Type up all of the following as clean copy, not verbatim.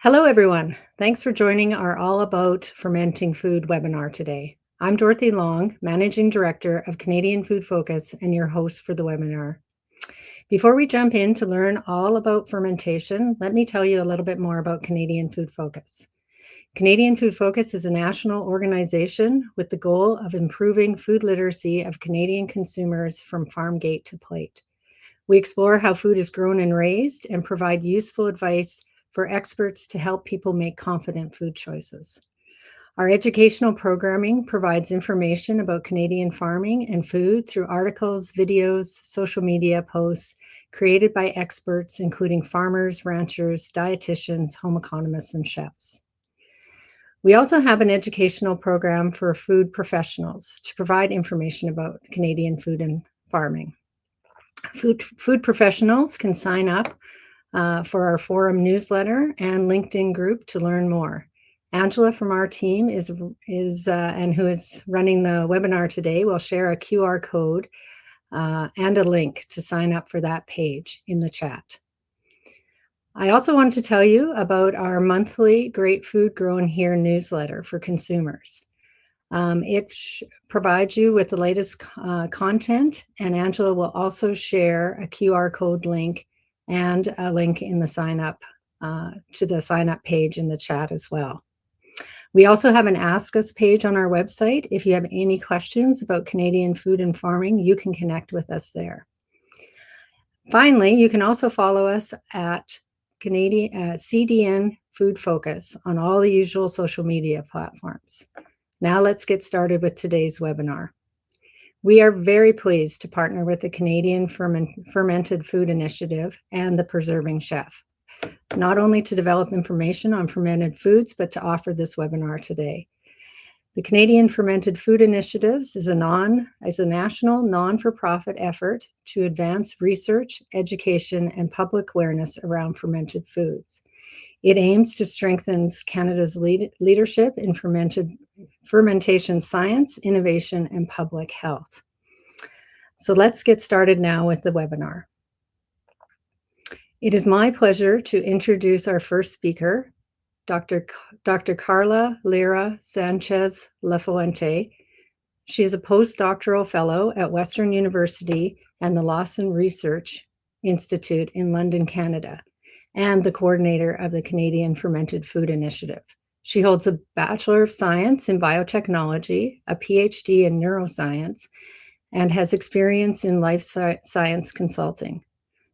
Hello, everyone. Thanks for joining our All About Fermenting Food webinar today. I'm Dorothy Long, Managing Director of Canadian Food Focus and your host for the webinar. Before we jump in to learn all about fermentation, let me tell you a little bit more about Canadian Food Focus. Canadian Food Focus is a national organization with the goal of improving food literacy of Canadian consumers from farm gate to plate. We explore how food is grown and raised and provide useful advice for experts to help people make confident food choices. Our educational programming provides information about Canadian farming and food through articles, videos, social media posts created by experts, including farmers, ranchers, dietitians, home economists, and chefs. We also have an educational program for food professionals to provide information about Canadian food and farming. Food professionals can sign up for our forum newsletter and LinkedIn group to learn more. Angela from our team and who is running the webinar today will share a QR code and a link to sign up for that page in the chat. I also want to tell you about our monthly Great Food Grown Here newsletter for consumers. It provides you with the latest content, and Angela will also share a QR code link and a link in the sign up to the sign up page in the chat as well. We also have an Ask Us page on our website. If you have any questions about Canadian food and farming, you can connect with us there. Finally, you can also follow us at CDN Food Focus on all the usual social media platforms. Now let's get started with today's webinar. We are very pleased to partner with the Canadian Fermented Food Initiative and the Preserving Chef, not only to develop information on fermented foods, but to offer this webinar today. The Canadian Fermented Food Initiatives is a national non-for-profit effort to advance research, education, and public awareness around fermented foods. It aims to strengthen Canada's leadership in fermentation science, innovation, and public health. So let's get started now with the webinar. It is my pleasure to introduce our first speaker, Dr. Carla Lira Sanchez Lafuente. She is a postdoctoral fellow at Western University and the Lawson Research Institute in London, Canada, and the coordinator of the Canadian Fermented Food Initiative. She holds a Bachelor of Science in Biotechnology, a PhD in Neuroscience, and has experience in life science consulting.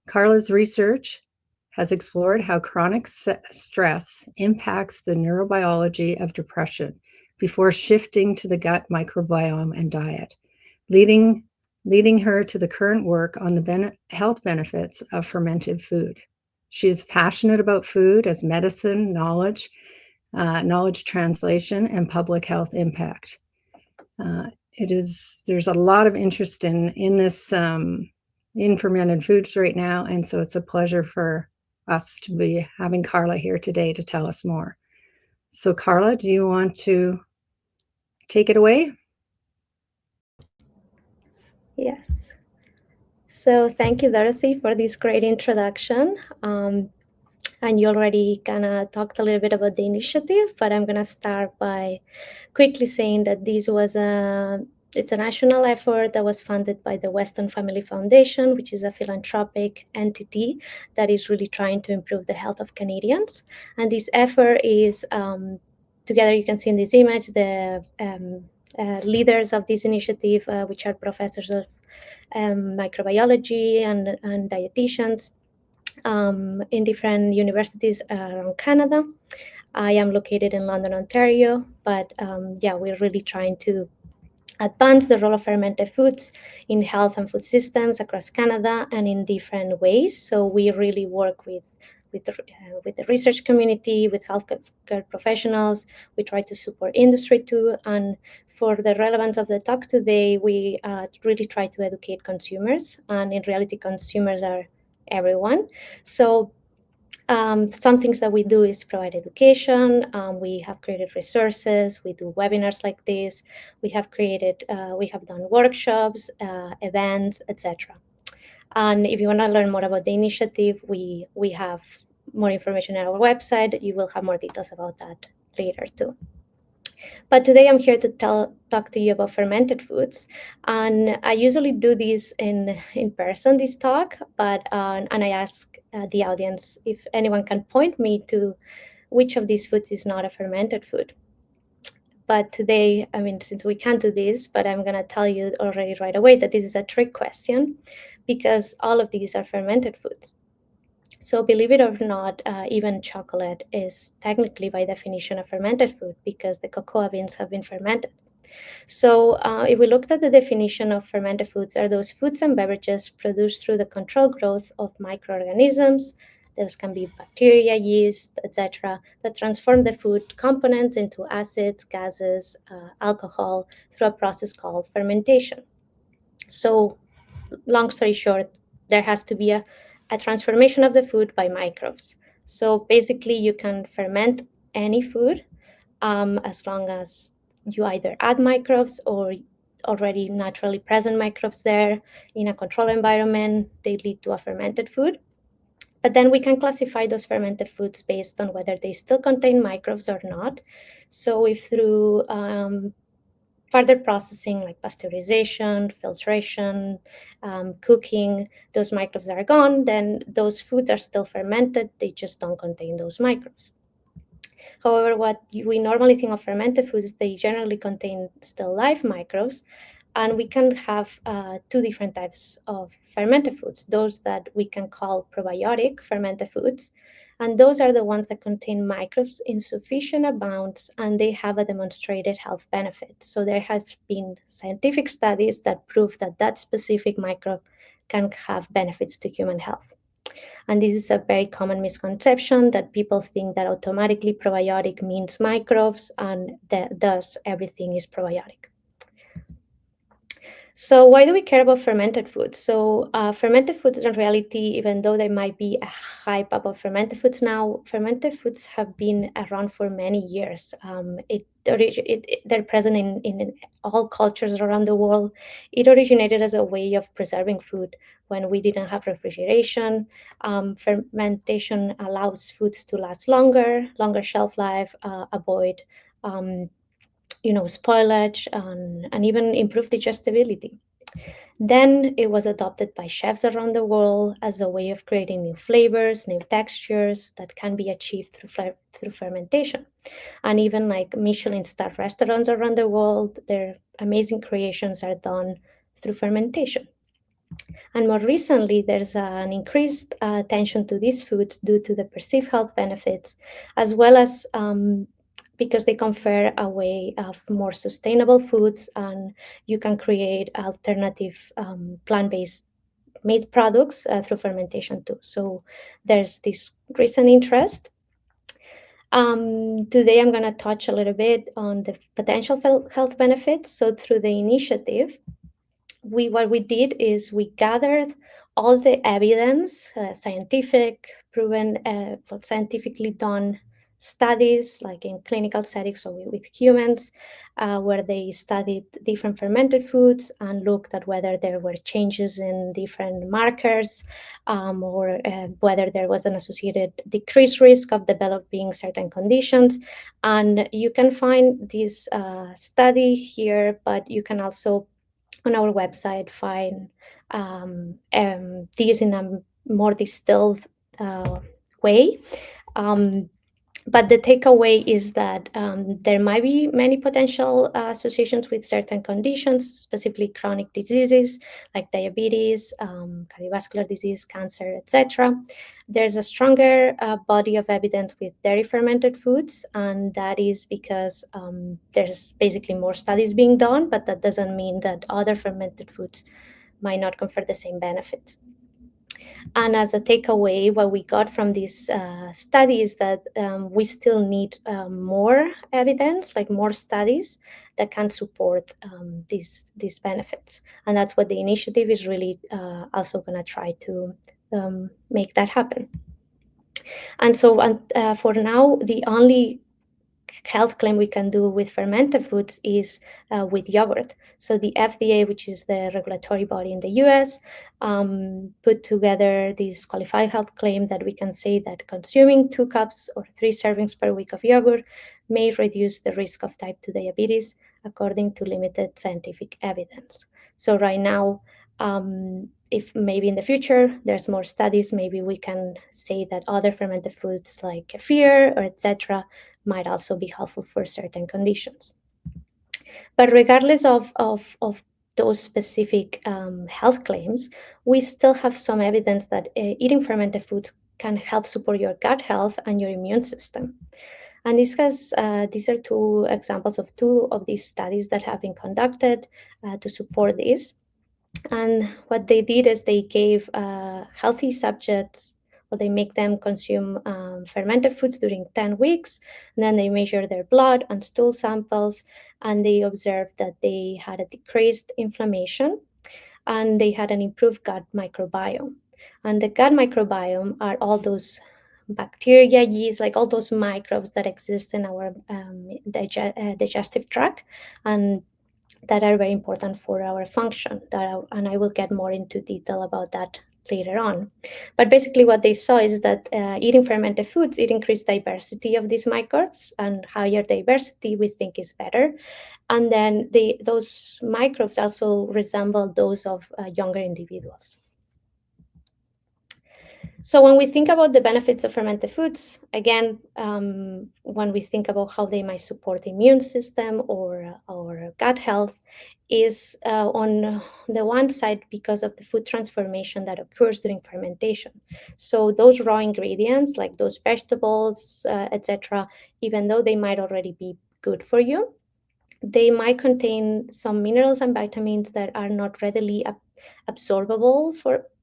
Carla's research has explored how chronic stress impacts the neurobiology of depression before shifting to the gut microbiome and diet, leading her to the current work on the health benefits of fermented food. She is passionate about food as medicine, knowledge translation, and public health impact. There's a lot of interest in this in fermented foods right now, and so it's a pleasure for us to be having Carla here today to tell us more. So Carla, do you want to take it away? Yes. So thank you, Dorothy, for this great introduction. And you already kind of talked a little bit about the initiative, but I'm going to start by quickly saying that it's a national effort that was funded by the Weston Family Foundation, which is a philanthropic entity that is really trying to improve the health of Canadians. And this effort is, together you can see in this image, the leaders of this initiative, which are professors of microbiology and dietitians in different universities around Canada. I am located in London, Ontario, but we're really trying to advance the role of fermented foods in health and food systems across Canada and in different ways. So we really work with the research community, with healthcare professionals. We try to support industry too. And for the relevance of the talk today, we really try to educate consumers. And in reality, consumers are everyone. So some things that we do is provide education. We have created resources. We do webinars like this. We have done workshops, events, etc. And if you want to learn more about the initiative, we have more information on our website. You will have more details about that later too. But today I'm here to talk to you about fermented foods, and I usually do this in person, this talk. But and I ask the audience if anyone can point me to which of these foods is not a fermented food. But today, I mean, since we can't do this, but I'm gonna tell you already right away that this is a trick question, because all of these are fermented foods. So believe it or not, even chocolate is technically by definition a fermented food because the cocoa beans have been fermented. So if we looked at the definition of fermented foods, are those foods and beverages produced through the controlled growth of microorganisms. Those can be bacteria, yeast, etc., that transform the food components into acids, gases, alcohol through a process called fermentation. So long story short, there has to be a transformation of the food by microbes. So basically, you can ferment any food as long as you either add microbes or already naturally present microbes there in a controlled environment. They lead to a fermented food. But then we can classify those fermented foods based on whether they still contain microbes or not. So if through further processing like pasteurization, filtration, cooking, those microbes are gone, then those foods are still fermented, they just don't contain those microbes. However, what we normally think of fermented foods, they generally contain still live microbes, and we can have two different types of fermented foods, those that we can call probiotic fermented foods, and those are the ones that contain microbes in sufficient amounts and they have a demonstrated health benefit. So there have been scientific studies that prove that that specific microbe can have benefits to human health. And this is a very common misconception that people think that automatically probiotic means microbes and that thus everything is probiotic. So why do we care about fermented foods? So fermented foods in reality, even though there might be a hype about fermented foods now, fermented foods have been around for many years. They're present in all cultures around the world. It originated as a way of preserving food when we didn't have refrigeration. Fermentation allows foods to last longer shelf life, avoid spoilage, and even improve digestibility. Then it was adopted by chefs around the world as a way of creating new flavors, new textures that can be achieved through fermentation. And even like Michelin star restaurants around the world, their amazing creations are done through fermentation. And more recently, there's an increased attention to these foods due to the perceived health benefits, as well as because they confer a way of more sustainable foods, and you can create alternative plant-based meat products through fermentation too. So there's this recent interest. Today I'm going to touch a little bit on the potential health benefits. So through the initiative, what we did is we gathered all the evidence, scientific, proven, scientifically done studies, like in clinical settings, so with humans, where they studied different fermented foods and looked at whether there were changes in different markers, or whether there was an associated decreased risk of developing certain conditions. And you can find this study here, but you can also on our website find these in a more distilled way. But the takeaway is that there might be many potential associations with certain conditions, specifically chronic diseases like diabetes, cardiovascular disease, cancer, etc. There's a stronger body of evidence with dairy fermented foods, and that is because there's basically more studies being done, but that doesn't mean that other fermented foods might not confer the same benefits. And as a takeaway, what we got from this study is that we still need more evidence, like more studies that can support these benefits. And that's what the initiative is really also going to try to make that happen. And so for now, the only health claim we can do with fermented foods is with yogurt. So the FDA, which is the regulatory body in the US, put together this qualified health claim that we can say that consuming 2 cups or 3 servings per week of yogurt may reduce the risk of type 2 diabetes according to limited scientific evidence. So right now, if maybe in the future there's more studies, maybe we can say that other fermented foods like kefir or etc. might also be helpful for certain conditions. But regardless of those specific health claims, we still have some evidence that eating fermented foods can help support your gut health and your immune system. And these are 2 examples of 2 of these studies that have been conducted to support this. And what they did is they gave healthy subjects, or they make them consume fermented foods during 10 weeks. And then they measure their blood and stool samples, and they observed that they had a decreased inflammation and they had an improved gut microbiome. And the gut microbiome are all those bacteria, yeast, like all those microbes that exist in our digestive tract and that are very important for our function. And I will get more into detail about that later on. But basically what they saw is that eating fermented foods, it increased diversity of these microbes, and higher diversity we think is better. And then those microbes also resemble those of younger individuals. So when we think about the benefits of fermented foods, again, when we think about how they might support the immune system or gut health, is on the one side because of the food transformation that occurs during fermentation. So those raw ingredients, like those vegetables, etc., even though they might already be good for you, they might contain some minerals and vitamins that are not readily absorbable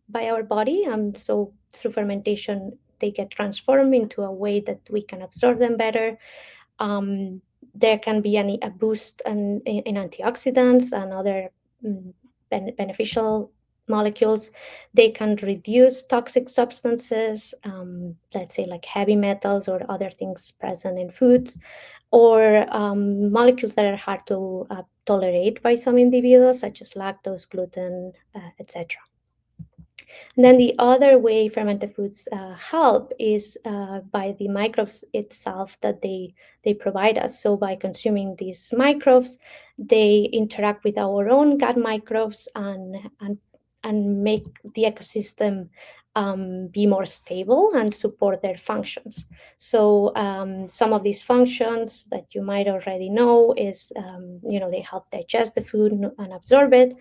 by our body. So through fermentation, they get transformed into a way that we can absorb them better. There can be a boost in antioxidants and other beneficial molecules. They can reduce toxic substances, let's say like heavy metals or other things present in foods, or molecules that are hard to tolerate by some individuals, such as lactose, gluten, etc. And then the other way fermented foods help is by the microbes itself that they provide us. So by consuming these microbes, they interact with our own gut microbes and make the ecosystem be more stable and support their functions. So some of these functions that you might already know is, they help digest the food and absorb it.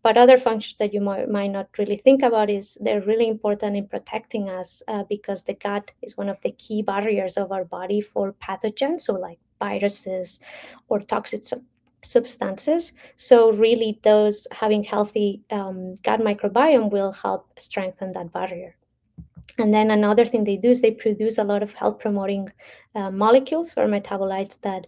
But other functions that you might not really think about is they're really important in protecting us because the gut is one of the key barriers of our body for pathogens, so like viruses or toxic substances. So really those having healthy gut microbiome will help strengthen that barrier. And then another thing they do is they produce a lot of health promoting molecules or metabolites that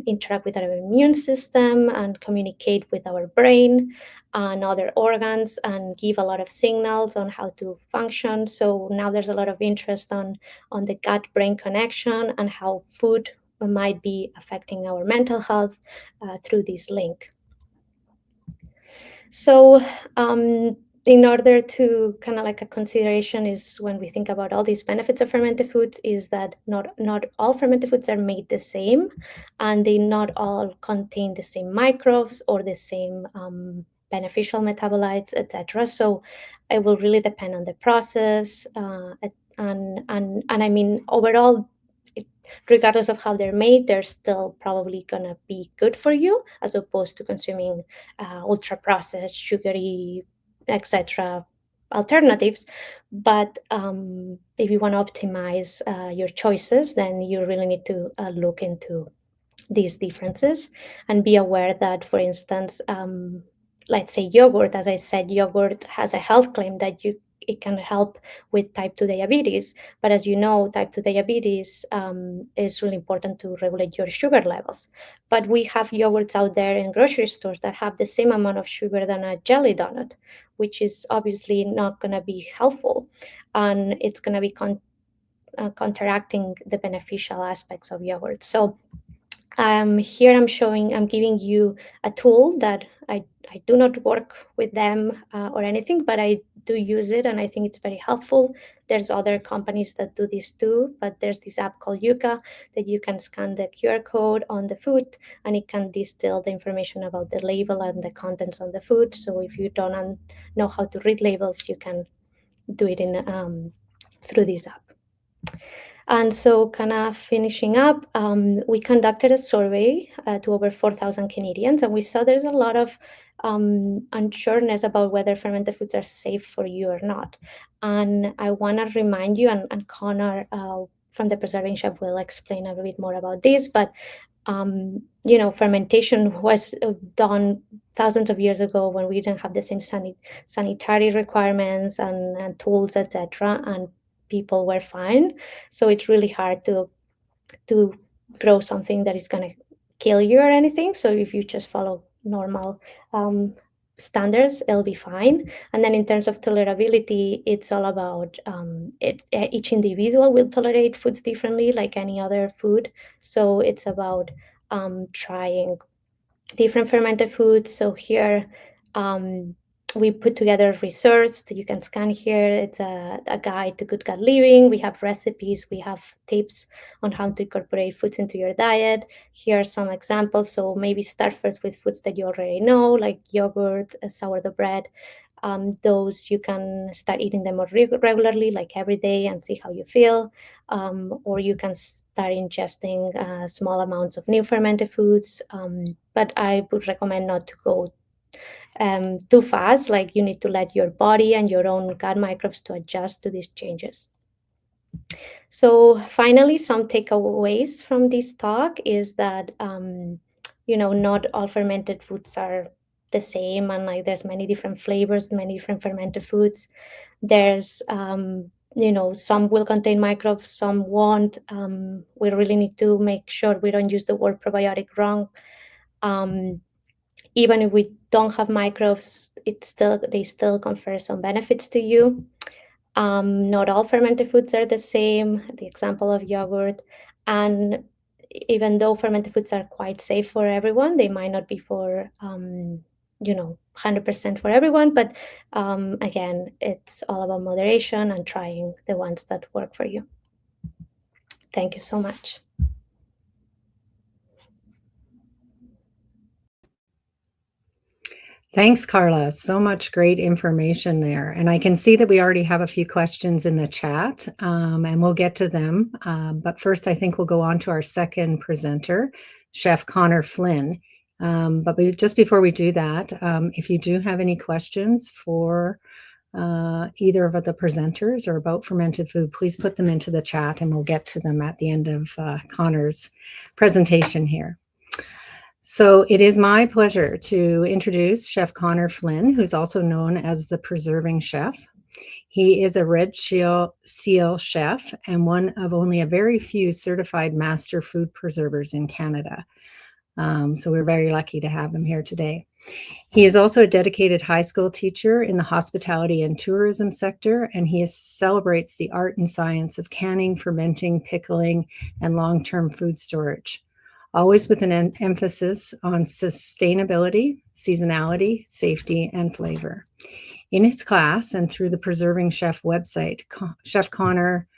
interact with our immune system and communicate with our brain and other organs and give a lot of signals on how to function. So now there's a lot of interest on the gut-brain connection and how food might be affecting our mental health through this link. So in order to kind of like a consideration is when we think about all these benefits of fermented foods is that not all fermented foods are made the same, and they not all contain the same microbes or the same beneficial metabolites, etc. So it will really depend on the process, and I mean overall, regardless of how they're made, they're still probably gonna be good for you as opposed to consuming ultra processed, sugary, etc. alternatives. But if you want to optimize your choices, then you really need to look into these differences and be aware that, for instance, let's say yogurt, as I said, yogurt has a health claim that it can help with type 2 diabetes. But as you know, type 2 diabetes is really important to regulate your sugar levels. But we have yogurts out there in grocery stores that have the same amount of sugar than a jelly donut, which is obviously not going to be helpful. And it's going to be counteracting the beneficial aspects of yogurt. So here I'm giving you a tool that I do not work with them or anything, but I do use it, and I think it's very helpful. There's other companies that do this too, but there's this app called Yuka that you can scan the QR code on the food, and it can distill the information about the label and the contents on the food. So if you don't know how to read labels, you can do it in through this app. And so kind of finishing up, we conducted a survey to over 4,000 Canadians, and we saw there's a lot of unsureness about whether fermented foods are safe for you or not. And I want to remind you, and Connor from the Preserving Chef will explain a bit more about this, but fermentation was done thousands of years ago when we didn't have the same sanitary requirements and tools, etc., and people were fine. So it's really hard to grow something that is going to kill you or anything. So if you just follow normal standards, it'll be fine. And then in terms of tolerability, it's all about each individual will tolerate foods differently, like any other food. So it's about trying different fermented foods. So here we put together research that you can scan here. It's a guide to good gut living. We have recipes, we have tips on how to incorporate foods into your diet. Here are some examples. So maybe start first with foods that you already know, like yogurt, sourdough bread. Those you can start eating them more regularly, like every day, and see how you feel. Or you can start ingesting small amounts of new fermented foods. But I would recommend not to go too fast. Like, you need to let your body and your own gut microbes to adjust to these changes. So finally, some takeaways from this talk is that not all fermented foods are the same, and like there's many different flavors, many different fermented foods. There's some will contain microbes, some won't. We really need to make sure we don't use the word probiotic wrong. Even if we don't have microbes, they still confer some benefits to you. Not all fermented foods are the same, the example of yogurt. And even though fermented foods are quite safe for everyone, they might not be for 100% for everyone. But again, it's all about moderation and trying the ones that work for you. Thank you so much. Thanks, Carla. So much great information there. And I can see that we already have a few questions in the chat, and we'll get to them. But first, I think we'll go on to our second presenter, Chef Connor Flynn. But just before we do that, if you do have any questions for either of the presenters or about fermented food, please put them into the chat, and we'll get to them at the end of Connor's presentation here. So it is my pleasure to introduce Chef Connor Flynn, who's also known as the Preserving Chef. He is a Red Seal chef and one of only a very few certified master food preservers in Canada. So we're very lucky to have him here today. He is also a dedicated high school teacher in the hospitality and tourism sector, and he celebrates the art and science of canning, fermenting, pickling, and long-term food storage, always with an emphasis on sustainability, seasonality, safety, and flavor. In his class and through the Preserving Chef website, Chef Connor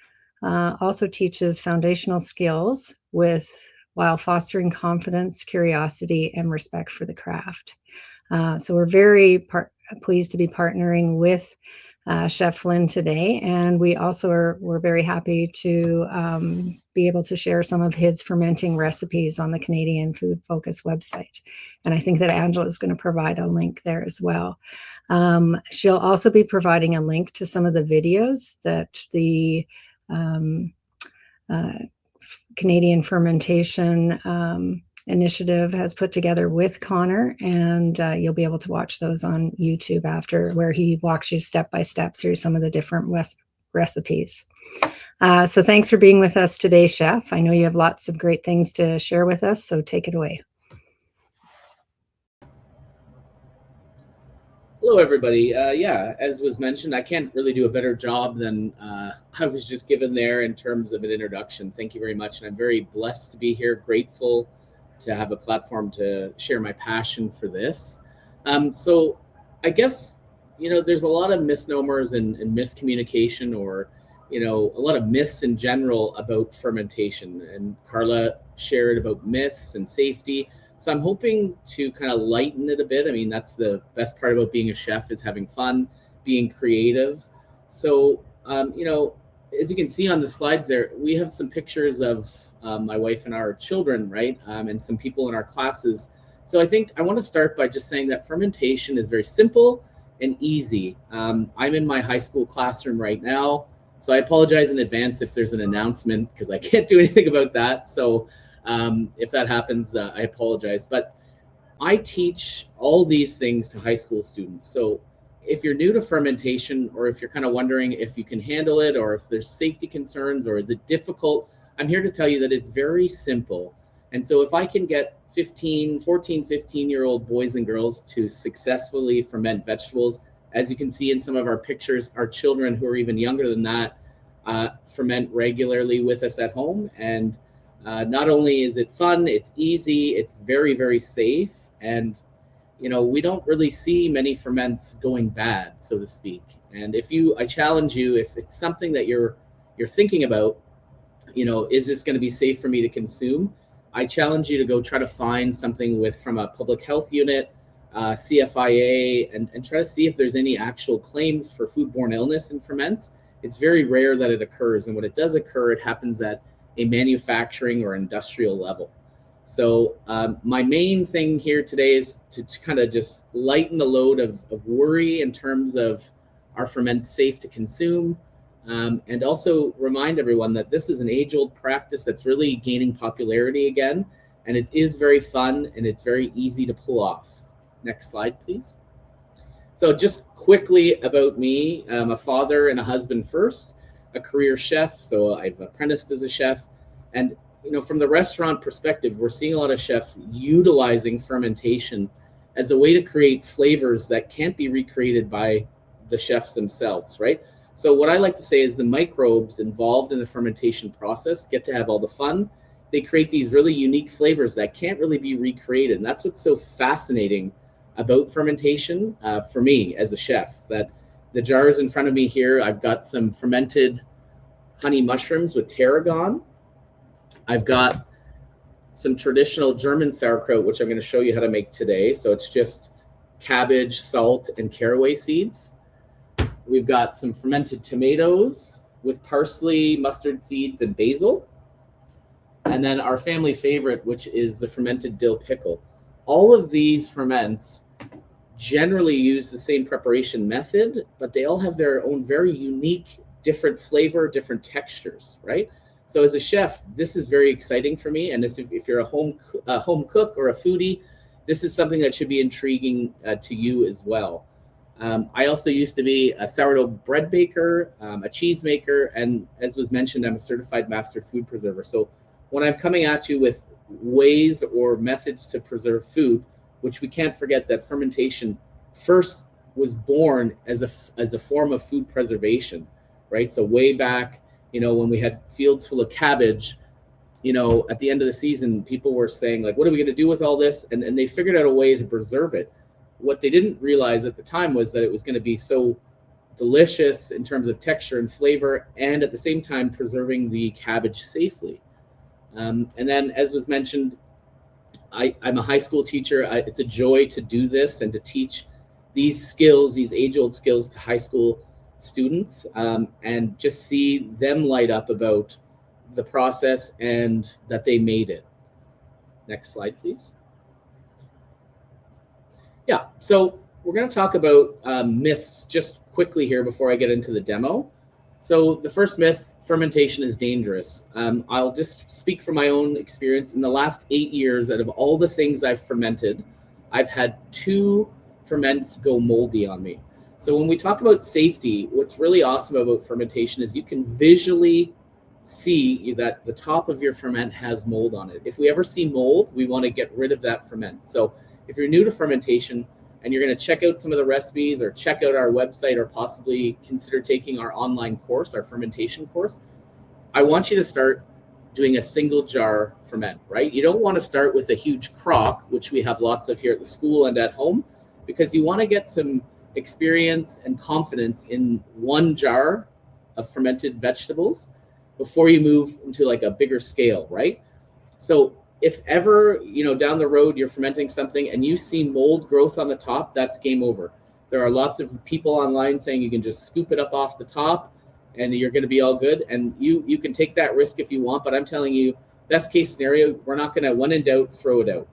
also teaches foundational skills while fostering confidence, curiosity, and respect for the craft. So we're very pleased to be partnering with Chef Flynn today, and we're very happy to be able to share some of his fermenting recipes on the Canadian Food Focus website. And I think that Angela is going to provide a link there as well. She'll also be providing a link to some of the videos that the Canadian Fermentation initiative has put together with Connor, and you'll be able to watch those on YouTube after, where he walks you step by step through some of the different recipes. So thanks for being with us today, Chef. I know you have lots of great things to share with us, so take it away. Hello, everybody. Yeah, as was mentioned, I can't really do a better job than I was just given there in terms of an introduction. Thank you very much. And I'm very blessed to be here, grateful to have a platform to share my passion for this. So I guess, there's a lot of misnomers and miscommunication or, a lot of myths in general about fermentation. And Carla shared about myths and safety. So I'm hoping to kind of lighten it a bit. I mean, that's the best part about being a chef is having fun, being creative. So, as you can see on the slides there, we have some pictures of my wife and our children, right? And some people in our classes. So I think I want to start by just saying that fermentation is very simple and easy. I'm in my high school classroom right now. So I apologize in advance if there's an announcement because I can't do anything about that. So if that happens, I apologize. But I teach all these things to high school students. So if you're new to fermentation, or if you're kind of wondering if you can handle it, or if there's safety concerns, or is it difficult, I'm here to tell you that it's very simple. And so if I can get 15-year-old boys and girls to successfully ferment vegetables, as you can see in some of our pictures, our children who are even younger than that ferment regularly with us at home. And not only is it fun, it's easy, it's very, very safe. And, we don't really see many ferments going bad, so to speak. And I challenge you, if it's something that you're thinking about, is this going to be safe for me to consume? I challenge you to go try to find something from a public health unit, CFIA, and try to see if there's any actual claims for foodborne illness in ferments. It's very rare that it occurs. And when it does occur, it happens at a manufacturing or industrial level. So my main thing here today is to kind of just lighten the load of worry in terms of are ferments safe to consume, and also remind everyone that this is an age-old practice that's really gaining popularity again, and it is very fun and it's very easy to pull off. Next slide, please. So just quickly about me, I'm a father and a husband first, a career chef, so I've apprenticed as a chef. And from the restaurant perspective, we're seeing a lot of chefs utilizing fermentation as a way to create flavors that can't be recreated by the chefs themselves, right? So what I like to say is the microbes involved in the fermentation process get to have all the fun. They create these really unique flavors that can't really be recreated. And that's what's so fascinating about fermentation for me as a chef, that the jars in front of me here, I've got some fermented honey mushrooms with tarragon. I've got some traditional German sauerkraut, which I'm going to show you how to make today. So it's just cabbage, salt, and caraway seeds. We've got some fermented tomatoes with parsley, mustard seeds, and basil. And then our family favorite, which is the fermented dill pickle. All of these ferments generally use the same preparation method, but they all have their own very unique, different flavor, different textures, right? So as a chef, this is very exciting for me. And if you're a home cook or a foodie, this is something that should be intriguing to you as well. I also used to be a sourdough bread baker, a cheese maker, and as was mentioned, I'm a certified master food preserver. So when I'm coming at you with ways or methods to preserve food, which we can't forget that fermentation first was born as a form of food preservation, right? So way back, when we had fields full of cabbage, at the end of the season, people were saying, like, what are we going to do with all this? And they figured out a way to preserve it. What they didn't realize at the time was that it was going to be so delicious in terms of texture and flavor, and at the same time preserving the cabbage safely. And then, as was mentioned, I'm a high school teacher. It's a joy to do this and to teach these skills, these age-old skills, to high school students, and just see them light up about the process and that they made it. Next slide, please. Yeah, so we're going to talk about myths just quickly here before I get into the demo. So the first myth, fermentation is dangerous. I'll just speak from my own experience. In the last 8 years, out of all the things I've fermented, I've had 2 ferments go moldy on me. So when we talk about safety, what's really awesome about fermentation is you can visually see that the top of your ferment has mold on it. If we ever see mold, we want to get rid of that ferment. So if you're new to fermentation, and you're going to check out some of the recipes or check out our website or possibly consider taking our online course, our fermentation course, I want you to start doing a single jar ferment, right? You don't want to start with a huge crock, which we have lots of here at the school and at home, because you want to get some experience and confidence in one jar of fermented vegetables before you move into like a bigger scale, right? So if ever, down the road you're fermenting something and you see mold growth on the top, that's game over. There are lots of people online saying you can just scoop it up off the top and you're going to be all good. And you can take that risk if you want, but I'm telling you, best case scenario, we're not going to, when in doubt, throw it out.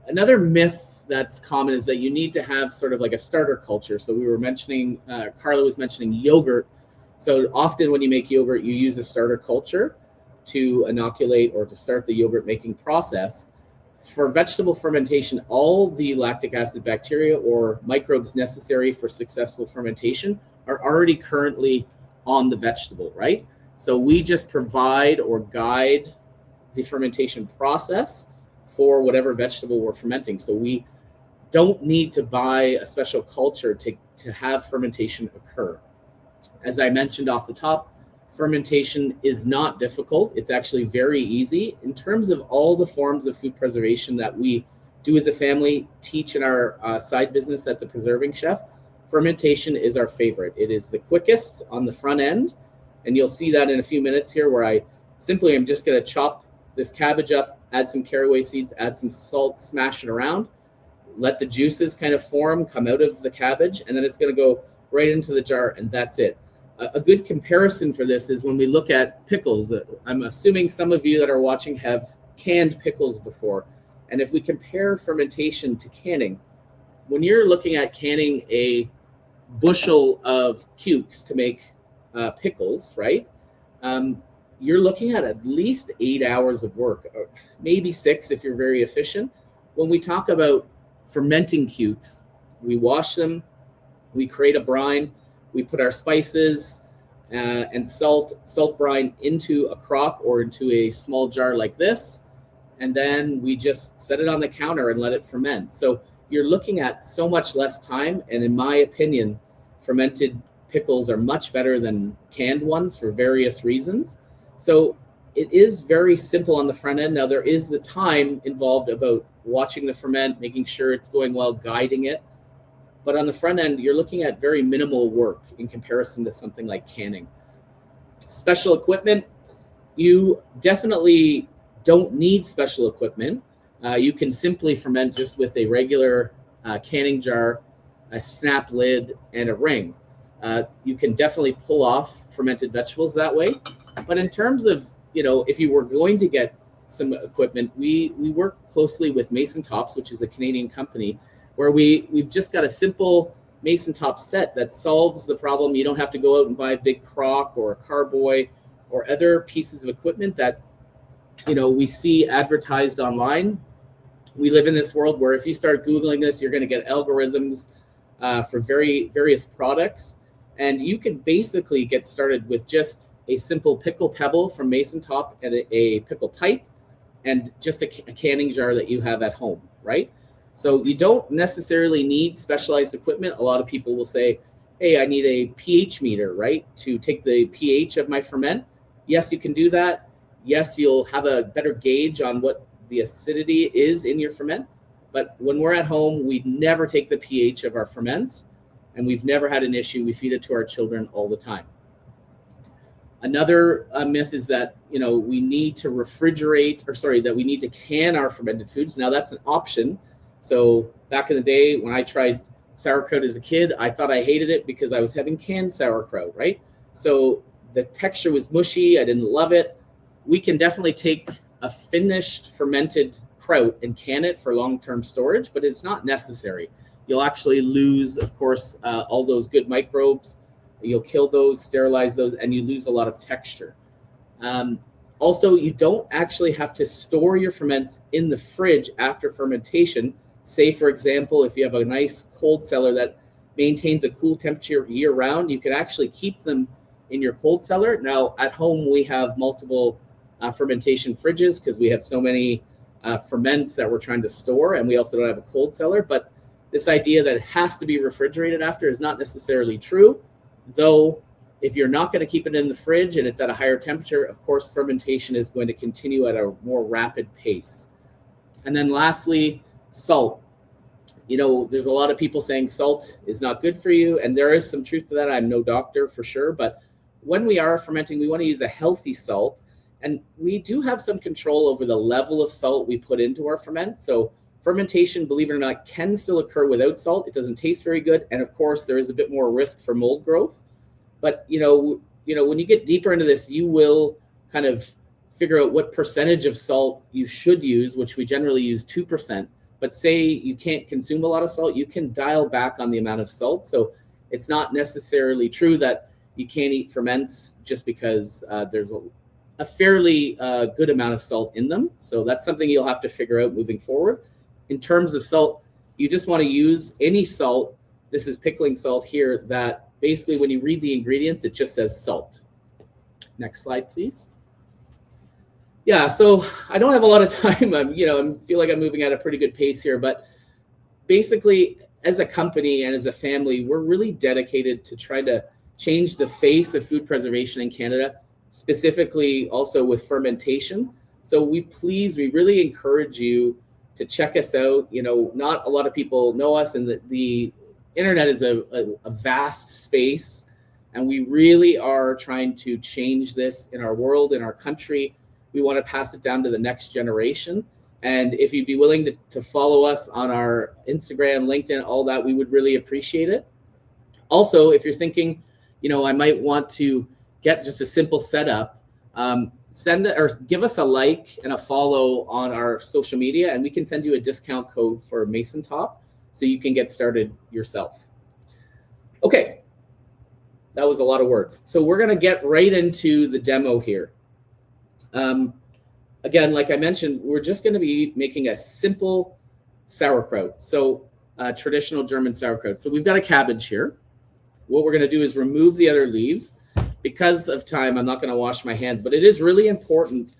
Another myth that's common is that you need to have sort of like a starter culture. So we were mentioning, Carla was mentioning yogurt. So often when you make yogurt, you use a starter culture to inoculate or to start the yogurt making process. For vegetable fermentation, all the lactic acid bacteria or microbes necessary for successful fermentation are already currently on the vegetable, right? So we just provide or guide the fermentation process for whatever vegetable we're fermenting. So we don't need to buy a special culture to have fermentation occur. As I mentioned off the top, fermentation is not difficult. It's actually very easy. In terms of all the forms of food preservation that we do as a family, teach in our side business at the Preserving Chef, fermentation is our favorite. It is the quickest on the front end, and you'll see that in a few minutes here where I simply am just going to chop this cabbage up, add some caraway seeds, add some salt, smash it around, let the juices kind of form, come out of the cabbage, and then it's going to go right into the jar, and that's it. A good comparison for this is when we look at pickles. I'm assuming some of you that are watching have canned pickles before. And if we compare fermentation to canning, when you're looking at canning a bushel of cukes to make pickles, right? You're looking at least 8 hours of work, or maybe 6 if you're very efficient. When we talk about fermenting cukes, we wash them, we create a brine, we put our spices and salt brine into a crock or into a small jar like this, and then we just set it on the counter and let it ferment. So you're looking at so much less time, and in my opinion, fermented pickles are much better than canned ones for various reasons. So it is very simple on the front end. Now there is the time involved about watching the ferment, making sure it's going well, guiding it. But on the front end, you're looking at very minimal work in comparison to something like canning. Special equipment, you definitely don't need special equipment. You can simply ferment just with a regular canning jar, a snap lid, and a ring. You can definitely pull off fermented vegetables that way. But in terms of, if you were going to get some equipment, we work closely with Mason Tops, which is a Canadian company, where we've just got a simple Mason top set that solves the problem. You don't have to go out and buy a big crock or a carboy or other pieces of equipment that we see advertised online. We live in this world where if you start Googling this, you're going to get algorithms for various products, and you can basically get started with just a simple pickle pebble from Mason Top and a pickle pipe and just a canning jar that you have at home, right? So you don't necessarily need specialized equipment. A lot of people will say, hey, I need a pH meter, right, to take the pH of my ferment. Yes, you can do that. Yes, you'll have a better gauge on what the acidity is in your ferment. But when we're at home, we never take the pH of our ferments, and we've never had an issue. We feed it to our children all the time. Another myth is that, we need to that we need to can our fermented foods. Now that's an option. So back in the day when I tried sauerkraut as a kid, I thought I hated it because I was having canned sauerkraut, right? So the texture was mushy. I didn't love it. We can definitely take a finished fermented kraut and can it for long-term storage, but it's not necessary. You'll actually lose, of course, all those good microbes. You'll kill those, sterilize those, and you lose a lot of texture. Also, you don't actually have to store your ferments in the fridge after fermentation. Say, for example, if you have a nice cold cellar that maintains a cool temperature year-round, you can actually keep them in your cold cellar. Now, at home, we have multiple fermentation fridges because we have so many ferments that we're trying to store, and we also don't have a cold cellar. But this idea that it has to be refrigerated after is not necessarily true, though if you're not going to keep it in the fridge and it's at a higher temperature, of course, fermentation is going to continue at a more rapid pace. And then lastly, salt. You know, there's a lot of people saying salt is not good for you, and there is some truth to that. I'm no doctor for sure, but when we are fermenting, we want to use a healthy salt, and we do have some control over the level of salt we put into our ferment. So fermentation, believe it or not, can still occur without salt. It doesn't taste very good, and of course, there is a bit more risk for mold growth. But you know, when you get deeper into this, you will kind of figure out what percentage of salt you should use, which we generally use 2%. But say you can't consume a lot of salt, you can dial back on the amount of salt. So it's not necessarily true that you can't eat ferments just because there's a fairly good amount of salt in them. So that's something you'll have to figure out moving forward. In terms of salt, you just want to use any salt. This is pickling salt here that basically when you read the ingredients, it just says salt. Next slide, please. Yeah, so I don't have a lot of time. I feel like I'm moving at a pretty good pace here, but basically as a company and as a family, we're really dedicated to try to change the face of food preservation in Canada, specifically also with fermentation. So we really encourage you to check us out. You know, not a lot of people know us, and the internet is a vast space, and we really are trying to change this in our world, in our country. We want to pass it down to the next generation. And if you'd be willing to follow us on our Instagram, LinkedIn, all that, we would really appreciate it. Also, if you're thinking, I might want to get just a simple setup, send it or give us a like and a follow on our social media, and we can send you a discount code for Mason Top so you can get started yourself. Okay, that was a lot of words. So we're going to get right into the demo here. Again, like I mentioned, we're just going to be making a simple sauerkraut. So traditional German sauerkraut. So we've got a cabbage here. What we're going to do is remove the other leaves. Because of time, I'm not going to wash my hands, but it is really important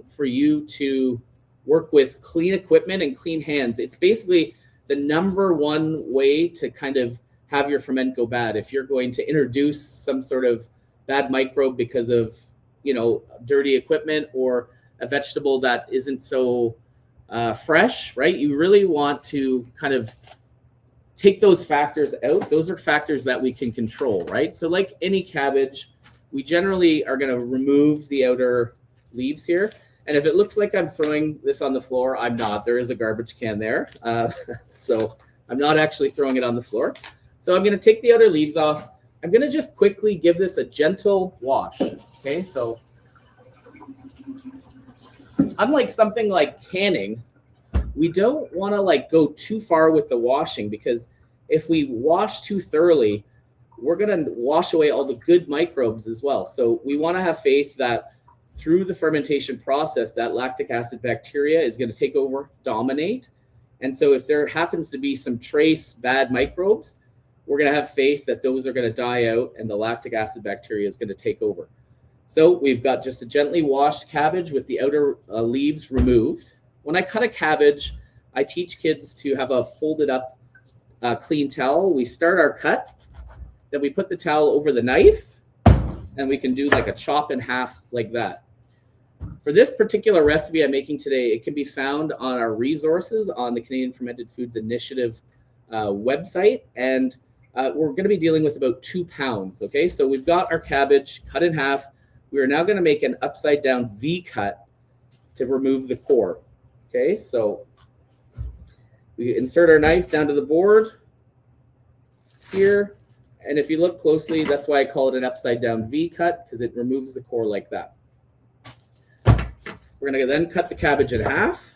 for you to work with clean equipment and clean hands. It's basically the number one way to kind of have your ferment go bad. If you're going to introduce some sort of bad microbe because of dirty equipment or a vegetable that isn't so fresh, right? You really want to kind of take those factors out. Those are factors that we can control, right? So like any cabbage, we generally are going to remove the outer leaves here. And if it looks like I'm throwing this on the floor, I'm not. There is a garbage can there. So I'm not actually throwing it on the floor. So I'm going to take the outer leaves off. I'm going to just quickly give this a gentle wash. Okay, so unlike something like canning, we don't want to go too far with the washing, because if we wash too thoroughly, we're going to wash away all the good microbes as well. So we want to have faith that through the fermentation process, that lactic acid bacteria is going to take over, dominate. And so if there happens to be some trace bad microbes, we're going to have faith that those are going to die out and the lactic acid bacteria is going to take over. So we've got just a gently washed cabbage with the outer leaves removed. When I cut a cabbage, I teach kids to have a folded up clean towel. We start our cut, then we put the towel over the knife, and we can do like a chop in half like that. For this particular recipe I'm making today, it can be found on our resources on the Canadian Fermented Foods Initiative website, and we're going to be dealing with about 2 pounds. Okay, so we've got our cabbage cut in half. We are now going to make an upside down V cut to remove the core. Okay, so we insert our knife down to the board here. And if you look closely, that's why I call it an upside down V cut, because it removes the core like that. We're going to then cut the cabbage in half.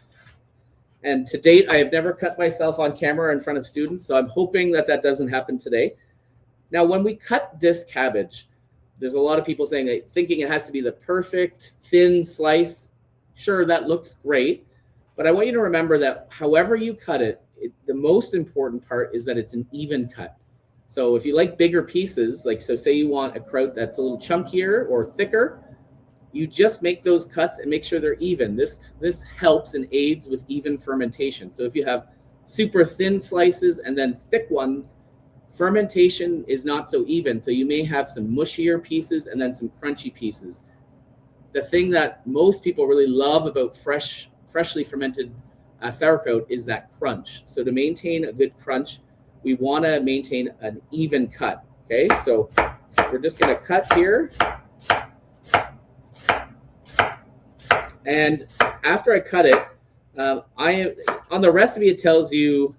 And to date, I have never cut myself on camera in front of students, so I'm hoping that that doesn't happen today. Now, when we cut this cabbage, there's a lot of people thinking it has to be the perfect thin slice. Sure, that looks great. But I want you to remember that however you cut it, the most important part is that it's an even cut. So if you like bigger pieces, so say you want a kraut that's a little chunkier or thicker, you just make those cuts and make sure they're even. This helps and aids with even fermentation. So if you have super thin slices and then thick ones, fermentation is not so even. So you may have some mushier pieces and then some crunchy pieces. The thing that most people really love about freshly fermented sauerkraut is that crunch. So to maintain a good crunch, we want to maintain an even cut. Okay, so we're just going to cut here. And after I cut it, on the recipe it tells you,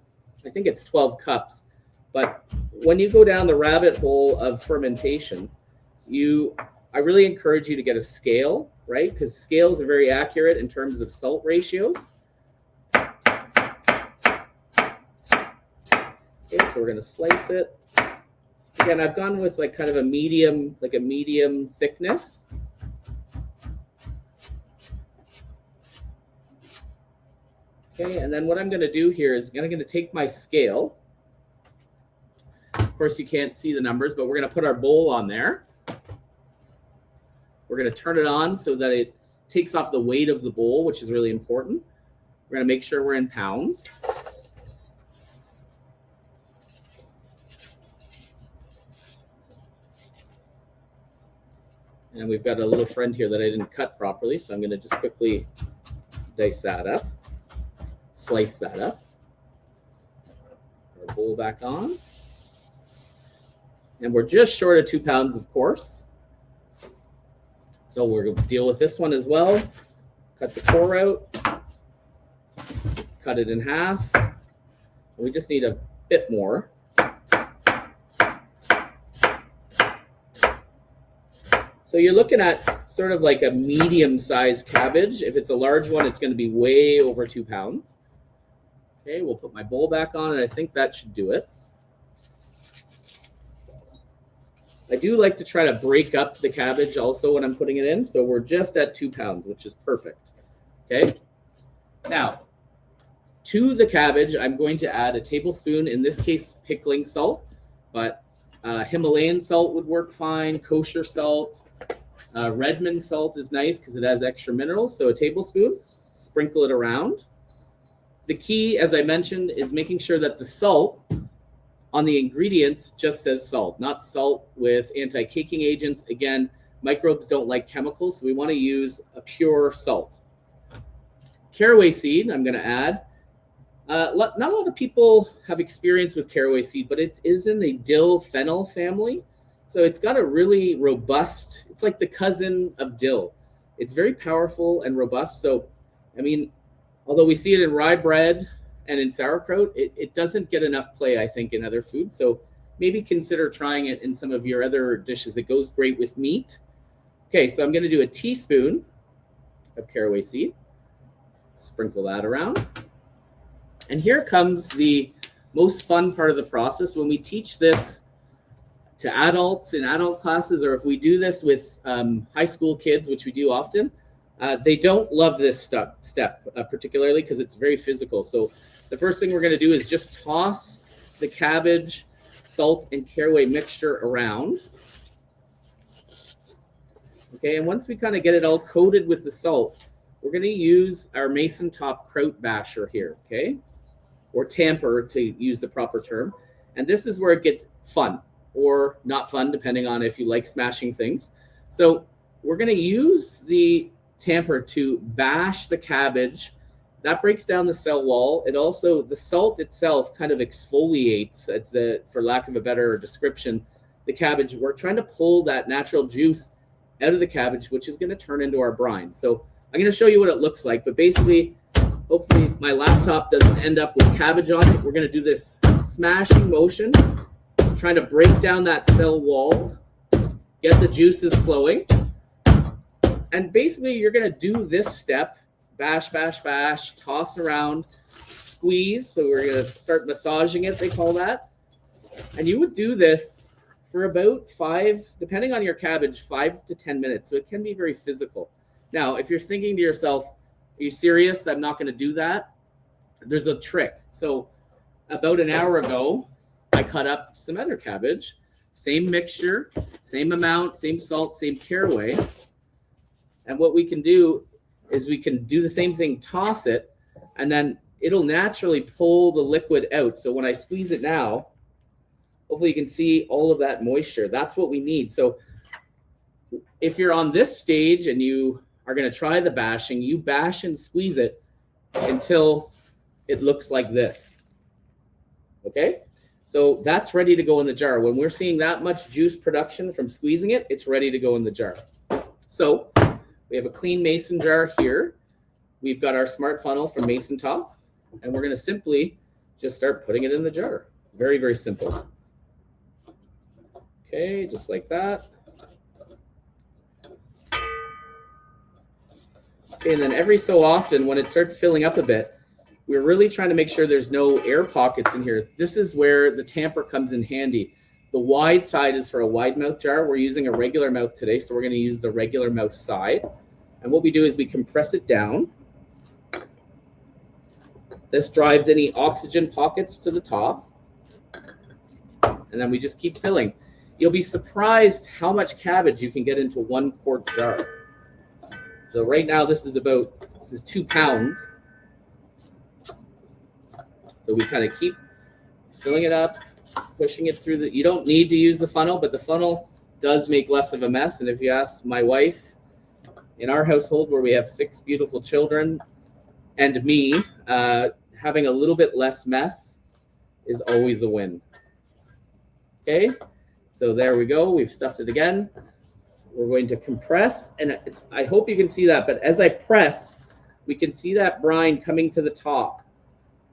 I think it's 12 cups. But when you go down the rabbit hole of fermentation, I really encourage you to get a scale, right? Because scales are very accurate in terms of salt ratios. Okay, so we're going to slice it. Again, I've gone with like kind of a medium thickness. Okay, and then what I'm going to do here is I'm going to take my scale. Of course, you can't see the numbers, but we're going to put our bowl on there. We're going to turn it on so that it takes off the weight of the bowl, which is really important. We're going to make sure we're in pounds. And we've got a little friend here that I didn't cut properly, so I'm going to just quickly dice that up, slice that up. Our bowl back on. And we're just short of 2 pounds, of course. So we're going to deal with this one as well. Cut the core out. Cut it in half. We just need a bit more. So you're looking at sort of like a medium-sized cabbage. If it's a large one, it's going to be way over 2 pounds. Okay, we'll put my bowl back on, and I think that should do it. I do like to try to break up the cabbage also when I'm putting it in. So we're just at 2 pounds, which is perfect. Okay. Now, to the cabbage, I'm going to add a tablespoon, in this case, pickling salt, but Himalayan salt would work fine, kosher salt. Redmond salt is nice because it has extra minerals. So a tablespoon, sprinkle it around. The key, as I mentioned, is making sure that the salt on the ingredients just says salt, not salt with anti-caking agents. Again, microbes don't like chemicals, so we want to use a pure salt. Caraway seed, I'm going to add. Not a lot of people have experience with caraway seed, but it is in the dill fennel family. So it's got a really robust, it's like the cousin of dill. It's very powerful and robust. So, I mean, although we see it in rye bread and in sauerkraut, it doesn't get enough play, I think, in other foods. So maybe consider trying it in some of your other dishes. It goes great with meat. Okay, so I'm going to do a teaspoon of caraway seed. Sprinkle that around. And here comes the most fun part of the process. When we teach this to adults in adult classes, or if we do this with high school kids, which we do often, they don't love this step particularly because it's very physical. So the first thing we're going to do is just toss the cabbage, salt, and caraway mixture around. Okay, and once we kind of get it all coated with the salt, we're going to use our mason top kraut basher here, okay? Or tamper, to use the proper term. And this is where it gets fun or not fun, depending on if you like smashing things. So we're going to use the tamper to bash the cabbage. That breaks down the cell wall. It also, the salt itself kind of exfoliates, for lack of a better description, the cabbage. We're trying to pull that natural juice out of the cabbage, which is going to turn into our brine. So I'm going to show you what it looks like, but basically, hopefully my laptop doesn't end up with cabbage on it. We're going to do this smashing motion, trying to break down that cell wall, get the juices flowing. And basically, you're going to do this step, bash, bash, bash, toss around, squeeze. So we're going to start massaging it, they call that. And you would do this for about 5, depending on your cabbage, 5 to 10 minutes. So it can be very physical. Now, if you're thinking to yourself, are you serious? I'm not going to do that. There's a trick. So about an hour ago, I cut up some other cabbage, same mixture, same amount, same salt, same caraway. And what we can do is we can do the same thing, toss it, and then it'll naturally pull the liquid out. So when I squeeze it now, hopefully you can see all of that moisture. That's what we need. So if you're on this stage and you are going to try the bashing, you bash and squeeze it until it looks like this. Okay? So that's ready to go in the jar. When we're seeing that much juice production from squeezing it, it's ready to go in the jar. So we have a clean mason jar here. We've got our smart funnel from Mason Top, and we're going to simply just start putting it in the jar. Very, very simple. Okay, just like that. Okay, and then every so often when it starts filling up a bit, we're really trying to make sure there's no air pockets in here. This is where the tamper comes in handy. The wide side is for a wide mouth jar. We're using a regular mouth today, so we're going to use the regular mouth side. And what we do is we compress it down. This drives any oxygen pockets to the top. And then we just keep filling. You'll be surprised how much cabbage you can get into 1 quart jar. So right now this is 2 pounds. So we kind of keep filling it up, pushing it through you don't need to use the funnel, but the funnel does make less of a mess. And if you ask my wife, in our household where we have 6 beautiful children and me, having a little bit less mess is always a win. Okay, so there we go. We've stuffed it again. We're going to compress, and I hope you can see that, but as I press, we can see that brine coming to the top.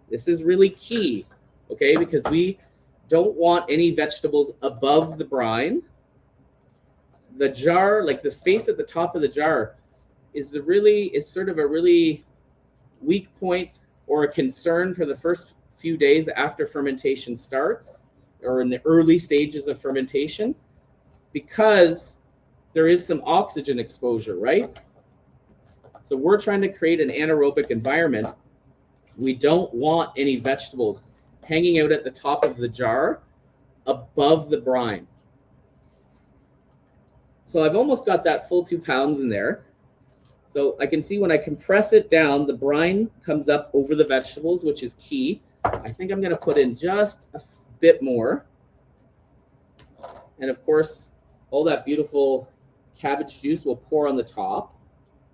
This is really key, okay, because we don't want any vegetables above the brine. The jar, like the space at the top of the jar, is sort of a really weak point or a concern for the first few days after fermentation starts, or in the early stages of fermentation, because there is some oxygen exposure, right? So we're trying to create an anaerobic environment. We don't want any vegetables hanging out at the top of the jar above the brine. So I've almost got that full 2 pounds in there. So I can see when I compress it down, the brine comes up over the vegetables, which is key. I think I'm going to put in just a bit more. And of course, all that beautiful cabbage juice will pour on the top.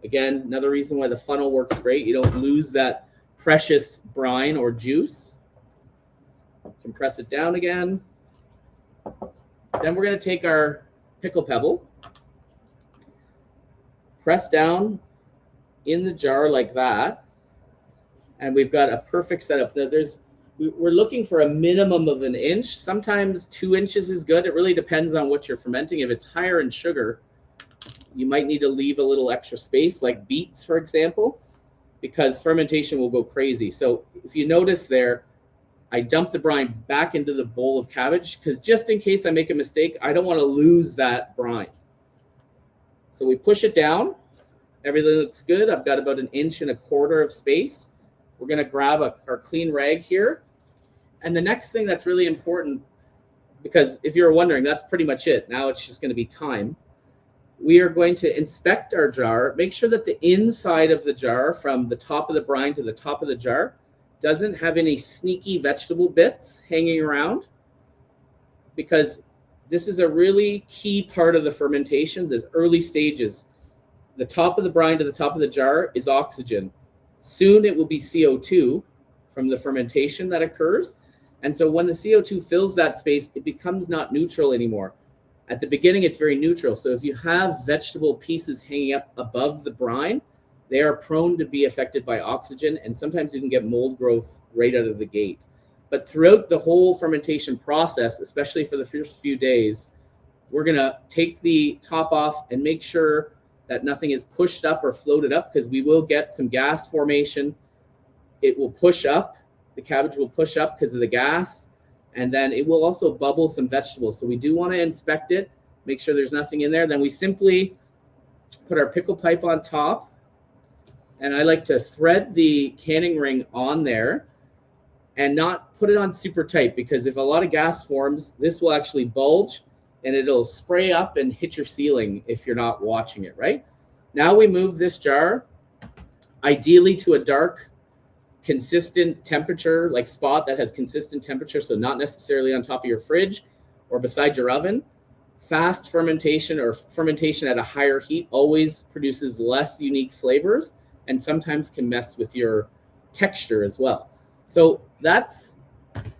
Again, another reason why the funnel works great. You don't lose that precious brine or juice. Compress it down again. Then we're going to take our pickle pebble, press down in the jar like that, and we've got a perfect setup. So we're looking for a minimum of 1 inch. Sometimes 2 inches is good. It really depends on what you're fermenting. If it's higher in sugar, you might need to leave a little extra space, like beets, for example, because fermentation will go crazy. So if you notice there, I dump the brine back into the bowl of cabbage because just in case I make a mistake, I don't want to lose that brine. So we push it down. Everything looks good. I've got about 1.25 inches of space. We're going to grab our clean rag here. And the next thing that's really important, because if you're wondering, that's pretty much it. Now it's just going to be time. We are going to inspect our jar, make sure that the inside of the jar, from the top of the brine to the top of the jar, doesn't have any sneaky vegetable bits hanging around, because this is a really key part of the fermentation, the early stages. The top of the brine to the top of the jar is oxygen. Soon it will be CO2 from the fermentation that occurs. And so when the CO2 fills that space, it becomes not neutral anymore. At the beginning, it's very neutral. So if you have vegetable pieces hanging up above the brine, they are prone to be affected by oxygen, and sometimes you can get mold growth right out of the gate. But throughout the whole fermentation process, especially for the first few days, we're going to take the top off and make sure that nothing is pushed up or floated up, because we will get some gas formation. It will push up. The cabbage will push up because of the gas, and then it will also bubble some vegetables. So we do want to inspect it, make sure there's nothing in there. Then we simply put our pickle pipe on top, and I like to thread the canning ring on there and not put it on super tight, because if a lot of gas forms, this will actually bulge and it'll spray up and hit your ceiling if you're not watching it, right? Now we move this jar ideally to a dark, consistent temperature, like spot that has consistent temperature, so not necessarily on top of your fridge or beside your oven. Fast fermentation or fermentation at a higher heat always produces less unique flavors and sometimes can mess with your texture as well. So that's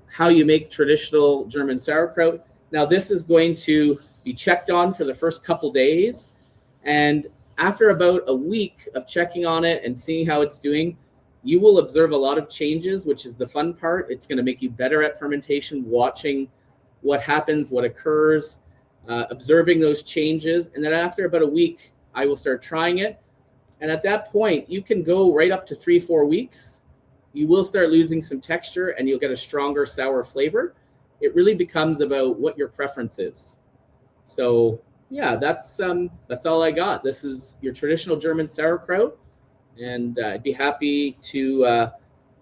how you make traditional German sauerkraut. Now this is going to be checked on for the first couple days, and after about a week of checking on it and seeing how it's doing, you will observe a lot of changes, which is the fun part. It's going to make you better at fermentation, watching what happens, what occurs, observing those changes. And then after about a week, I will start trying it. And at that point, you can go right up to 3-4 weeks. You will start losing some texture and you'll get a stronger sour flavor. It really becomes about what your preference is. So yeah, that's all I got. This is your traditional German sauerkraut. And I'd be happy to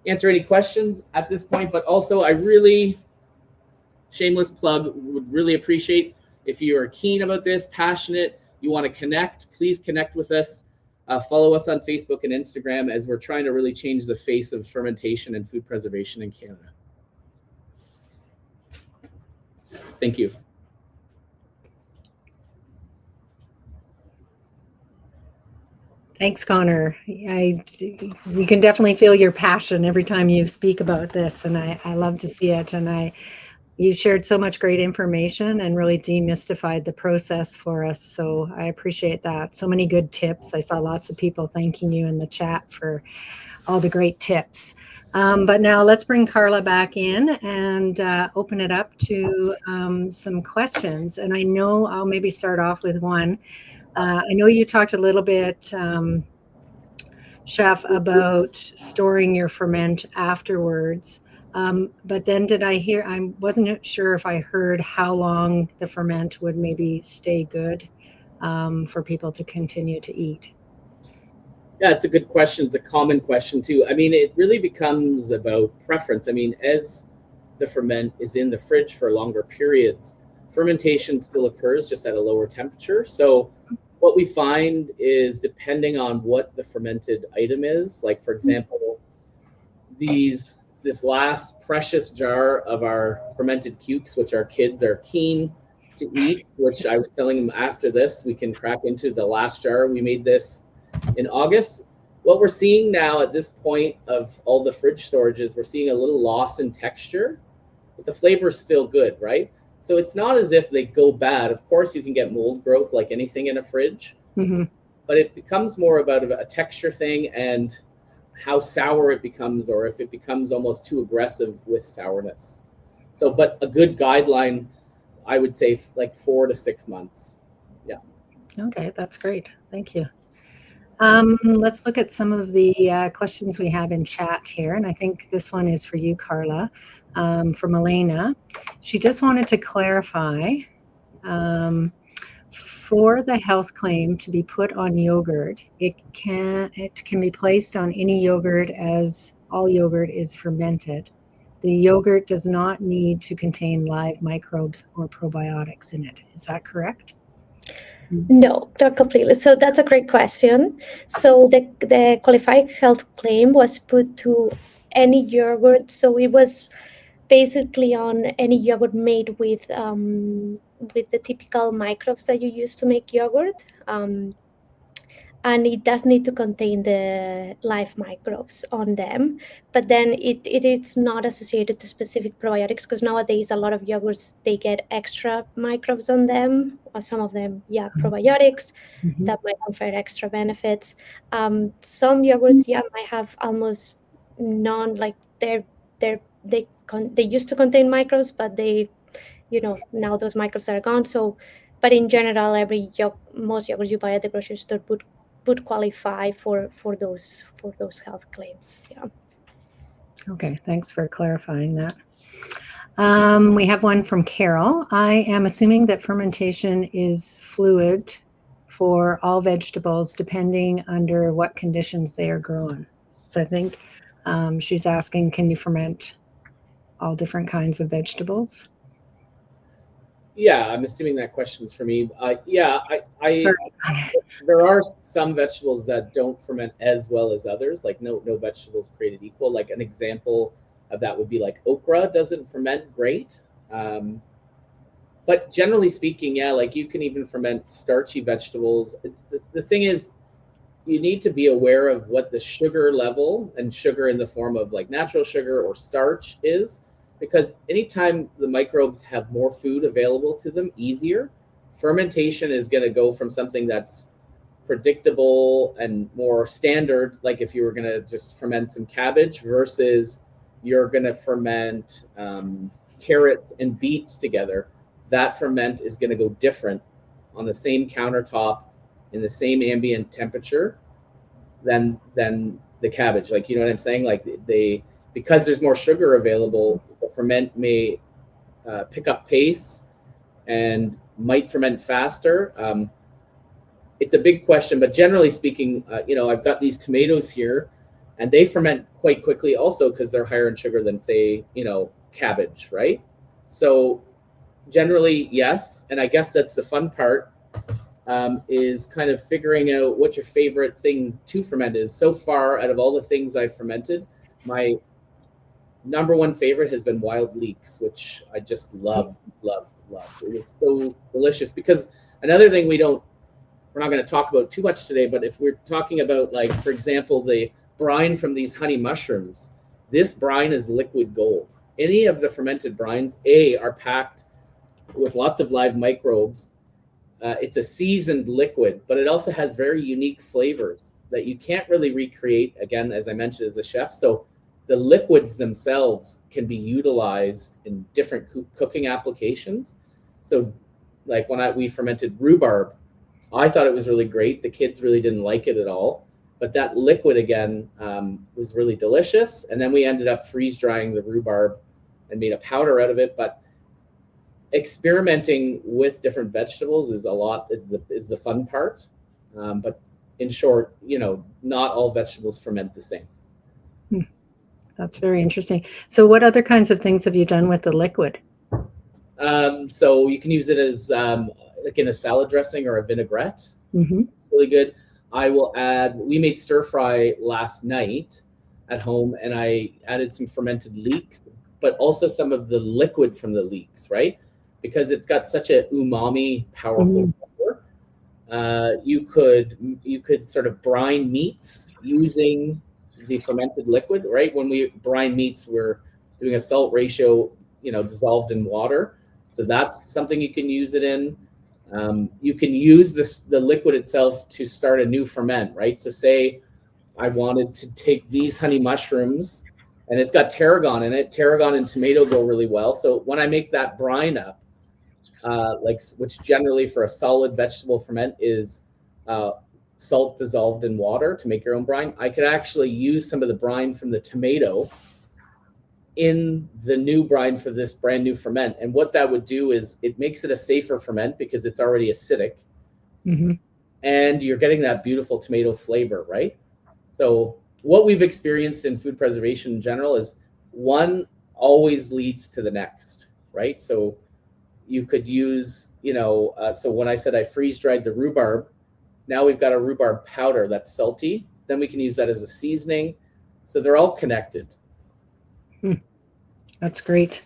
answer any questions at this point. But also, I really, shameless plug, would really appreciate if you are keen about this, passionate, you want to connect, please connect with us. Follow us on Facebook and Instagram, as we're trying to really change the face of fermentation and food preservation in Canada. Thank you. Thanks, Connor. You can definitely feel your passion every time you speak about this, and I love to see it. And you shared so much great information and really demystified the process for us. So I appreciate that. So many good tips. I saw lots of people thanking you in the chat for all the great tips. But now let's bring Carla back in and open it up to some questions. And I know I'll maybe start off with one. I know you talked a little bit, Chef, about storing your ferment afterwards. But then I wasn't sure if I heard how long the ferment would maybe stay good for people to continue to eat. Yeah, it's a good question. It's a common question too. I mean, it really becomes about preference. I mean, as the ferment is in the fridge for longer periods, fermentation still occurs just at a lower temperature. So what we find is, depending on what the fermented item is, like for example, this last precious jar of our fermented cukes, which our kids are keen to eat, which I was telling them after this, we can crack into the last jar. We made this in August. What we're seeing now at this point of all the fridge storages, we're seeing a little loss in texture, but the flavor is still good, right? So it's not as if they go bad. Of course, you can get mold growth like anything in a fridge, but it becomes more about a texture thing and how sour it becomes, or if it becomes almost too aggressive with sourness. So, but a good guideline, I would say, like 4 to 6 months. Yeah. Okay, that's great. Thank you. Let's look at some of the questions we have in chat here. And I think this one is for you, Carla, from Elena. She just wanted to clarify, for the health claim to be put on yogurt, it can be placed on any yogurt, as all yogurt is fermented. The yogurt does not need to contain live microbes or probiotics in it. Is that correct? No, not completely. So that's a great question. So the qualified health claim was put to any yogurt. So it was basically on any yogurt made with the typical microbes that you use to make yogurt. And it does need to contain the live microbes on them, but then it is not associated to specific probiotics, because nowadays a lot of yogurts, they get extra microbes on them, or some of them, probiotics that might confer extra benefits. Some yogurts, might have almost none, like they used to contain microbes, but they, now those microbes are gone. So, but in general, most yogurts you buy at the grocery store would qualify for those health claims. Yeah. Okay, thanks for clarifying that. We have one from Carol. I am assuming that fermentation is fluid for all vegetables, depending under what conditions they are grown. So I think she's asking, can you ferment all different kinds of vegetables? Yeah, I'm assuming that question's for me. Yeah, Sorry. there are some vegetables that don't ferment as well as others. Like no vegetables created equal. Like an example of that would be like okra doesn't ferment great. But generally speaking, yeah, like you can even ferment starchy vegetables. The thing is, you need to be aware of what the sugar level and sugar in the form of like natural sugar or starch is, because anytime the microbes have more food available to them easier, fermentation is going to go from something that's predictable and more standard, like if you were going to just ferment some cabbage versus you're going to ferment carrots and beets together. That ferment is going to go different on the same countertop in the same ambient temperature than the cabbage. Like, you know what I'm saying? Like they, because there's more sugar available, the ferment may pick up pace and might ferment faster. It's a big question, but generally speaking, I've got these tomatoes here, and they ferment quite quickly also because they're higher in sugar than, say, cabbage, right? So generally, yes, and I guess that's the fun part, is kind of figuring out what your favorite thing to ferment is. So far, out of all the things I've fermented, my number one favorite has been wild leeks, which I just love. It is so delicious because another thing we're not going to talk about too much today, but if we're talking about, like, for example, the brine from these honey mushrooms, this brine is liquid gold. Any of the fermented brines, are packed with lots of live microbes. It's a seasoned liquid, but it also has very unique flavors that you can't really recreate, again, as I mentioned, as a chef. So the liquids themselves can be utilized in different cooking applications. So like when we fermented rhubarb, I thought it was really great. The kids really didn't like it at all. But that liquid, again, was really delicious. And then we ended up freeze drying the rhubarb and made a powder out of it. But experimenting with different vegetables is the fun part. But in short, not all vegetables ferment the same. That's very interesting. So what other kinds of things have you done with the liquid? So you can use it as like in a salad dressing or a vinaigrette. Mm-hmm. Really good. We made stir fry last night at home, and I added some fermented leeks, but also some of the liquid from the leeks, right? Because it's got such a umami, powerful flavor. You could sort of brine meats using the fermented liquid, right? When we brine meats, we're doing a salt ratio, dissolved in water. So that's something you can use it in. You can use the liquid itself to start a new ferment, right? So say I wanted to take these honey mushrooms, and it's got tarragon in it. Tarragon and tomato go really well. So when I make that brine up, which generally for a solid vegetable ferment is salt dissolved in water to make your own brine, I could actually use some of the brine from the tomato in the new brine for this brand new ferment. And what that would do is it makes it a safer ferment because it's already acidic. Mm-hmm. And you're getting that beautiful tomato flavor, right? So what we've experienced in food preservation in general is one always leads to the next, right? So you could use, so when I said I freeze dried the rhubarb, now we've got a rhubarb powder that's salty. Then we can use that as a seasoning. So they're all connected. That's great.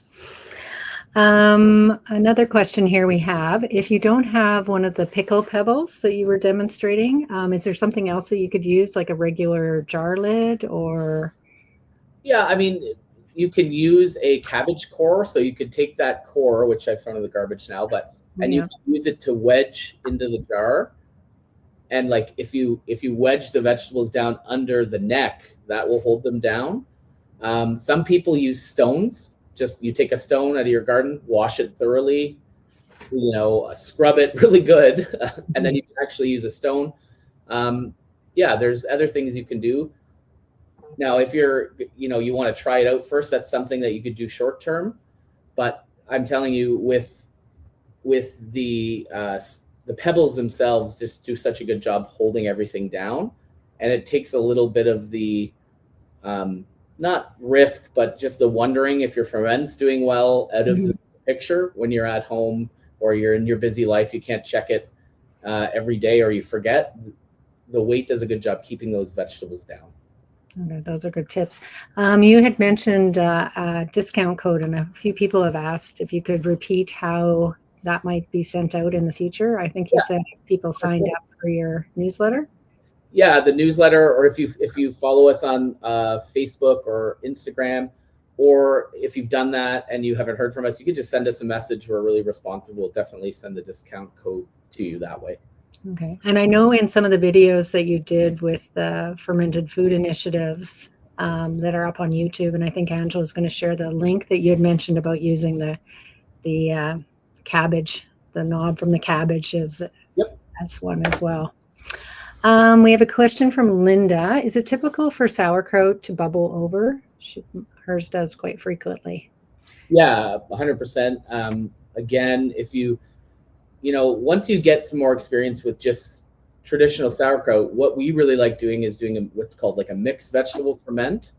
Another question here we have, if you don't have one of the pickle pebbles that you were demonstrating, is there something else that you could use, like a regular jar lid or? Yeah, I mean, you can use a cabbage core. So you could take that core, which I've thrown in the garbage now, and you can use it to wedge into the jar. And like if you wedge the vegetables down under the neck, that will hold them down. Some people use stones. Just you take a stone out of your garden, wash it thoroughly, scrub it really good, and then you can actually use a stone. There's other things you can do. Now, if you want to try it out first, that's something that you could do short term. But I'm telling you, with the pebbles themselves, just do such a good job holding everything down, and it takes a little bit of the not risk, but just the wondering if your ferment's doing well out of the picture when you're at home or you're in your busy life, you can't check it every day, or you forget, the weight does a good job keeping those vegetables down. Okay, those are good tips. You had mentioned a discount code, and a few people have asked if you could repeat how that might be sent out in the future. I think you said people signed up for your newsletter. Yeah, the newsletter, or if you follow us on Facebook or Instagram, or if you've done that and you haven't heard from us, you could just send us a message. We're really responsive. We'll definitely send the discount code to you that way. Okay. And I know in some of the videos that you did with the fermented food initiatives that are up on YouTube, and I think Angela's going to share the link that you had mentioned about using the cabbage, the knob from the cabbage as one as well. We have a question from Linda. Is it typical for sauerkraut to bubble over? Hers does quite frequently. Yeah, 100%. Again, if once you get some more experience with just traditional sauerkraut, what we really like doing is doing what's called like a mixed vegetable ferment.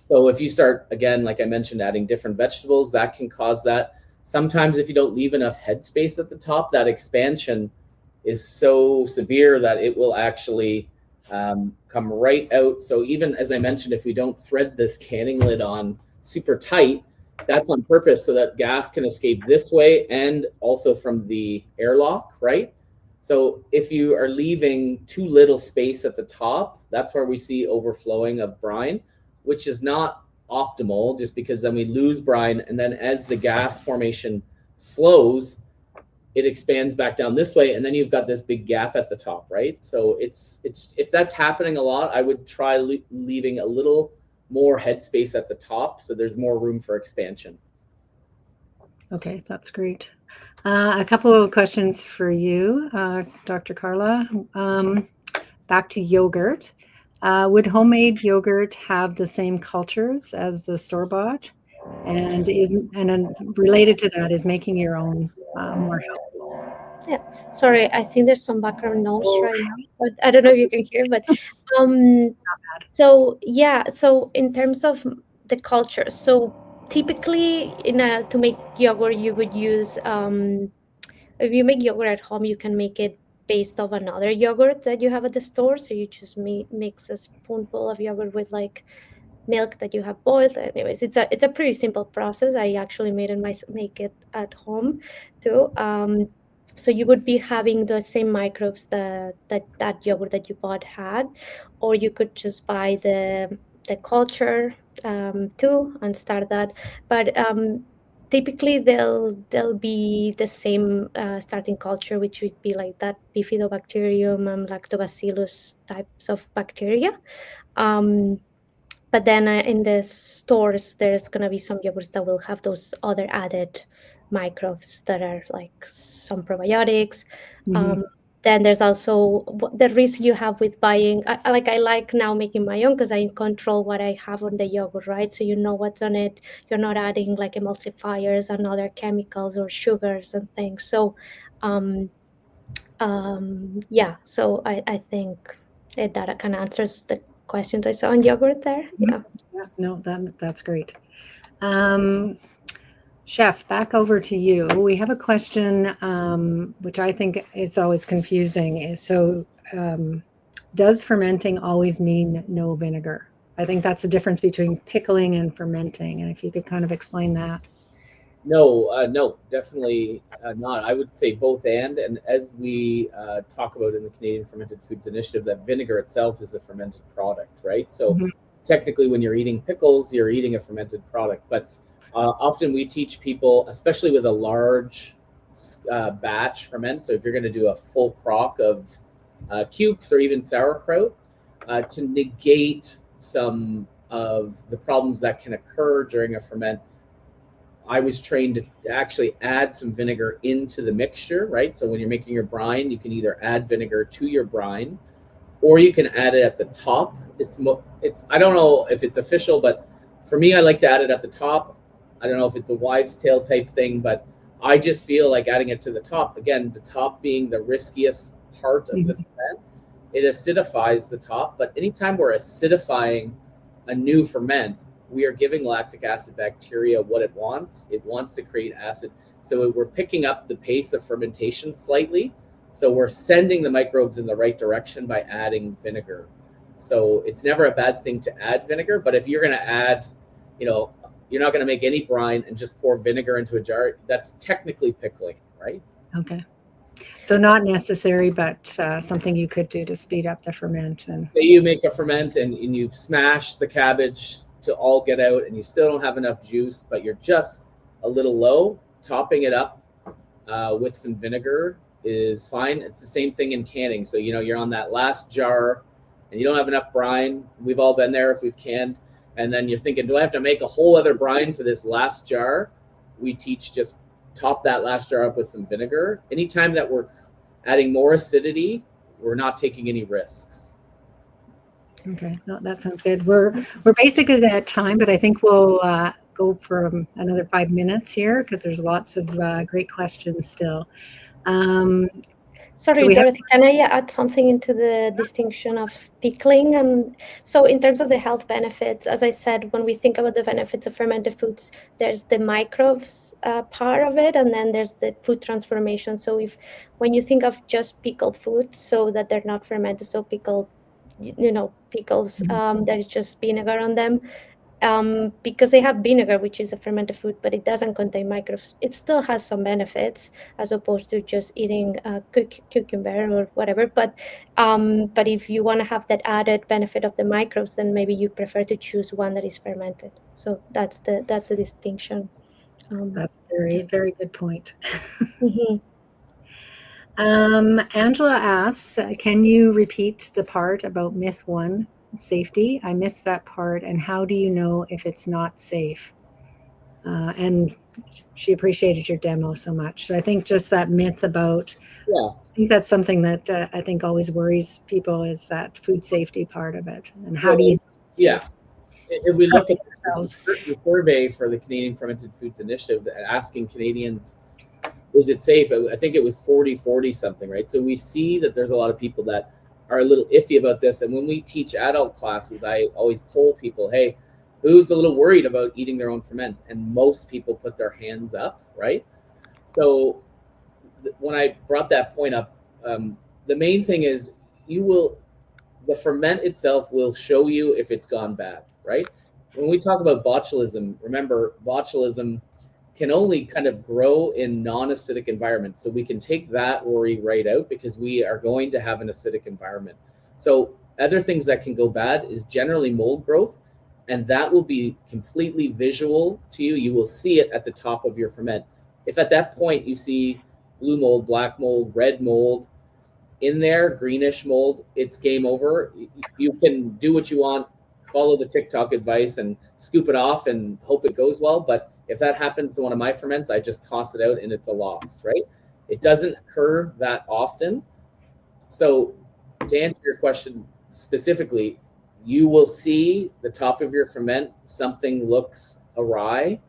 So if you start, again, like I mentioned, adding different vegetables, that can cause that. Sometimes if you don't leave enough headspace at the top, that expansion is so severe that it will actually come right out. So even as I mentioned, if we don't thread this canning lid on super tight, that's on purpose so that gas can escape this way and also from the airlock, right? So if you are leaving too little space at the top, that's where we see overflowing of brine, which is not optimal, just because then we lose brine. And then as the gas formation slows, it expands back down this way, and then you've got this big gap at the top, right? So it's if that's happening a lot, I would try leaving a little more headspace at the top so there's more room for expansion. Okay, that's great. A couple of questions for you, Dr. Carla. Back to yogurt. Would homemade yogurt have the same cultures as the store-bought? And then related to that is making your own more healthy. Yeah, sorry, I think there's some background noise right now, but I don't know if you can hear. But so in terms of the culture, so typically to make yogurt, you would use if you make yogurt at home, you can make it based off another yogurt that you have at the store. So you just mix a spoonful of yogurt with like milk that you have boiled. Anyways, it's a pretty simple process. I actually make it at home too. So you would be having the same microbes that yogurt that you bought had, or you could just buy the culture too and start that. But typically they'll be the same starting culture, which would be like that bifidobacterium and lactobacillus types of bacteria. But then in the stores, there's going to be some yogurts that will have those other added microbes that are like some probiotics. Mm-hmm. Then there's also the risk you have with buying. I like now making my own because I control what I have on the yogurt, right? So you know what's on it. You're not adding like emulsifiers and other chemicals or sugars and things. So, so I think that kind of answers the questions I saw on yogurt there. Yeah. No, that's great. Chef, back over to you. We have a question, which I think is always confusing. Does fermenting always mean no vinegar? I think that's the difference between pickling and fermenting. And if you could kind of explain that. No, definitely not. I would say both and as we talk about in the Canadian Fermented Foods Initiative, that vinegar itself is a fermented product, right? So technically when you're eating pickles, you're eating a fermented product. But often we teach people, especially with a large batch ferment, so if you're going to do a full crock of cukes or even sauerkraut, to negate some of the problems that can occur during a ferment, I was trained to actually add some vinegar into the mixture, right? So when you're making your brine, you can either add vinegar to your brine, or you can add it at the top. It's I don't know if it's official, but for me, I like to add it at the top. I don't know if it's a wives' tale type thing, but I just feel like adding it to the top. Again, the top being the riskiest part of the ferment, it acidifies the top. But anytime we're acidifying a new ferment, we are giving lactic acid bacteria what it wants. It wants to create acid. So we're picking up the pace of fermentation slightly. So we're sending the microbes in the right direction by adding vinegar. So it's never a bad thing to add vinegar, but if you're going to add, you're not going to make any brine and just pour vinegar into a jar. That's technically pickling, right? Okay. So not necessary, but something you could do to speed up the ferment. And say you make a ferment and you've smashed the cabbage to all get out and you still don't have enough juice, but you're just a little low, topping it up with some vinegar is fine. It's the same thing in canning. So, you're on that last jar and you don't have enough brine. We've all been there if we've canned. And then you're thinking, do I have to make a whole other brine for this last jar? We teach just top that last jar up with some vinegar. Anytime that we're adding more acidity, we're not taking any risks. Okay, no, that sounds good. We're basically at time, but I think we'll go for another 5 minutes here because there's lots of great questions still. Sorry, Dorothy, can I add something into the distinction of pickling? And so in terms of the health benefits, as I said, when we think about the benefits of fermented foods, there's the microbes part of it, and then there's the food transformation. So when you think of just pickled foods, so that they're not fermented, so pickles, there's just vinegar on them. Because they have vinegar, which is a fermented food, but it doesn't contain microbes. It still has some benefits as opposed to just eating cucumber or whatever. But if you want to have that added benefit of the microbes, then maybe you prefer to choose one that is fermented. So that's the distinction. That's a very, very good point. Mm-hmm. Angela asks, can you repeat the part about myth 1? Safety? I missed that part. And how do you know if it's not safe? And she appreciated your demo so much. So I think just that myth about, I think that's something that I think always worries people, is that food safety part of it. And how do you? If we look at the survey for the Canadian Fermented Foods Initiative, asking Canadians, is it safe? I think it was 40 something, right? So we see that there's a lot of people that are a little iffy about this. And when we teach adult classes, I always poll people, hey, who's a little worried about eating their own ferment? And most people put their hands up, right? So when I brought that point up, the main thing is the ferment itself will show you if it's gone bad, right? When we talk about botulism, remember, botulism can only kind of grow in non-acidic environments. So we can take that worry right out because we are going to have an acidic environment. So other things that can go bad is generally mold growth, and that will be completely visual to you. You will see it at the top of your ferment. If at that point you see blue mold, black mold, red mold in there, greenish mold, it's game over. You can do what you want, follow the TikTok advice and scoop it off and hope it goes well. But if that happens to one of my ferments, I just toss it out and it's a loss, right? It doesn't occur that often. So to answer your question specifically, you will see the top of your ferment, something looks awry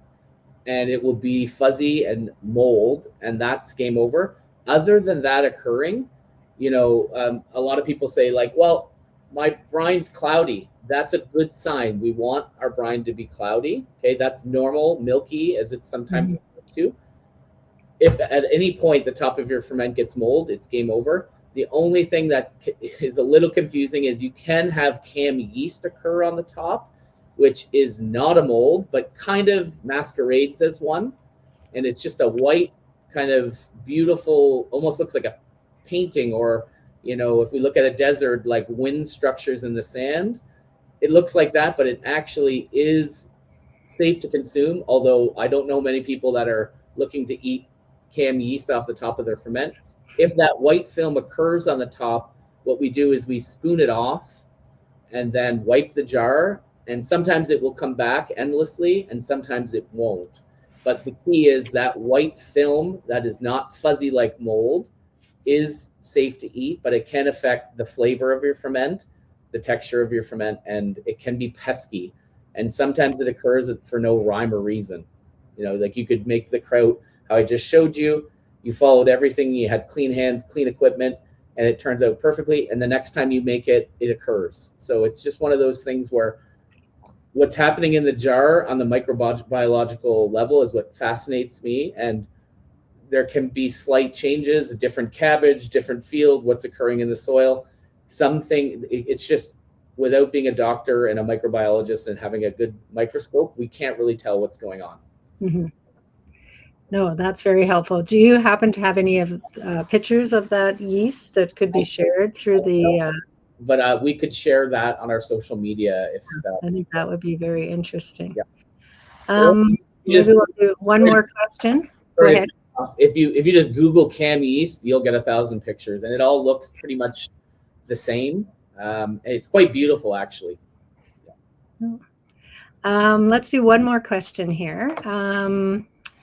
and it will be fuzzy and mold, and that's game over. Other than that occurring, a lot of people say like, well, my brine's cloudy. That's a good sign. We want our brine to be cloudy. Okay, that's normal, milky, as it's sometimes referred to. If at any point the top of your ferment gets mold, it's game over. The only thing that is a little confusing is you can have cam yeast occur on the top, which is not a mold, but kind of masquerades as one. And it's just a white, kind of beautiful, almost looks like a painting, or, if we look at a desert, like wind structures in the sand, it looks like that, but it actually is safe to consume. Although I don't know many people that are looking to eat cam yeast off the top of their ferment. If that white film occurs on the top, what we do is we spoon it off and then wipe the jar. And sometimes it will come back endlessly and sometimes it won't. But the key is that white film that is not fuzzy like mold is safe to eat, but it can affect the flavor of your ferment, the texture of your ferment, and it can be pesky. And sometimes it occurs for no rhyme or reason. Like you could make the kraut how I just showed you. You followed everything. You had clean hands, clean equipment, and it turns out perfectly. And the next time you make it, it occurs. So it's just one of those things where what's happening in the jar on the microbiological level is what fascinates me. And there can be slight changes, a different cabbage, different field, what's occurring in the soil. It's just, without being a doctor and a microbiologist and having a good microscope, we can't really tell what's going on. Mm-hmm. No, that's very helpful. Do you happen to have any of pictures of that yeast that could be shared through the? But we could share that on our social media if. I think that would be very interesting. Yeah. Maybe we'll do one more question. Go ahead. If you just Google cam yeast, you'll get 1,000 pictures, and it all looks pretty much the same. It's quite beautiful, actually. Yeah. Let's do one more question here.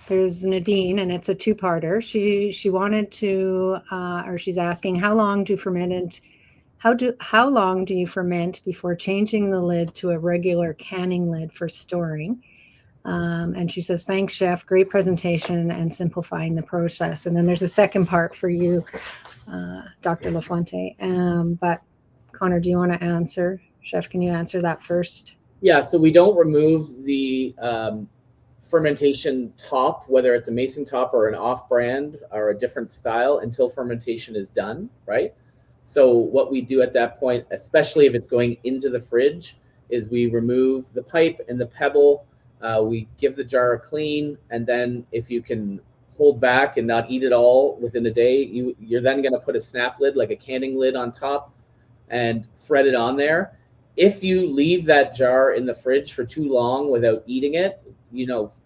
There's Nadine, and it's a two-parter. She wanted to, or she's asking, how long do you ferment before changing the lid to a regular canning lid for storing? And she says, thanks, chef. Great presentation and simplifying the process. And then there's a second part for you, Dr. Lafonte. But Connor, do you want to answer? Chef, can you answer that first? Yeah, so we don't remove the fermentation top, whether it's a mason top or an off-brand or a different style, until fermentation is done, right? So what we do at that point, especially if it's going into the fridge, is we remove the pipe and the pebble. We give the jar a clean, and then if you can hold back and not eat it all within a day, you're then going to put a snap lid, like a canning lid, on top and thread it on there. If you leave that jar in the fridge for too long without eating it,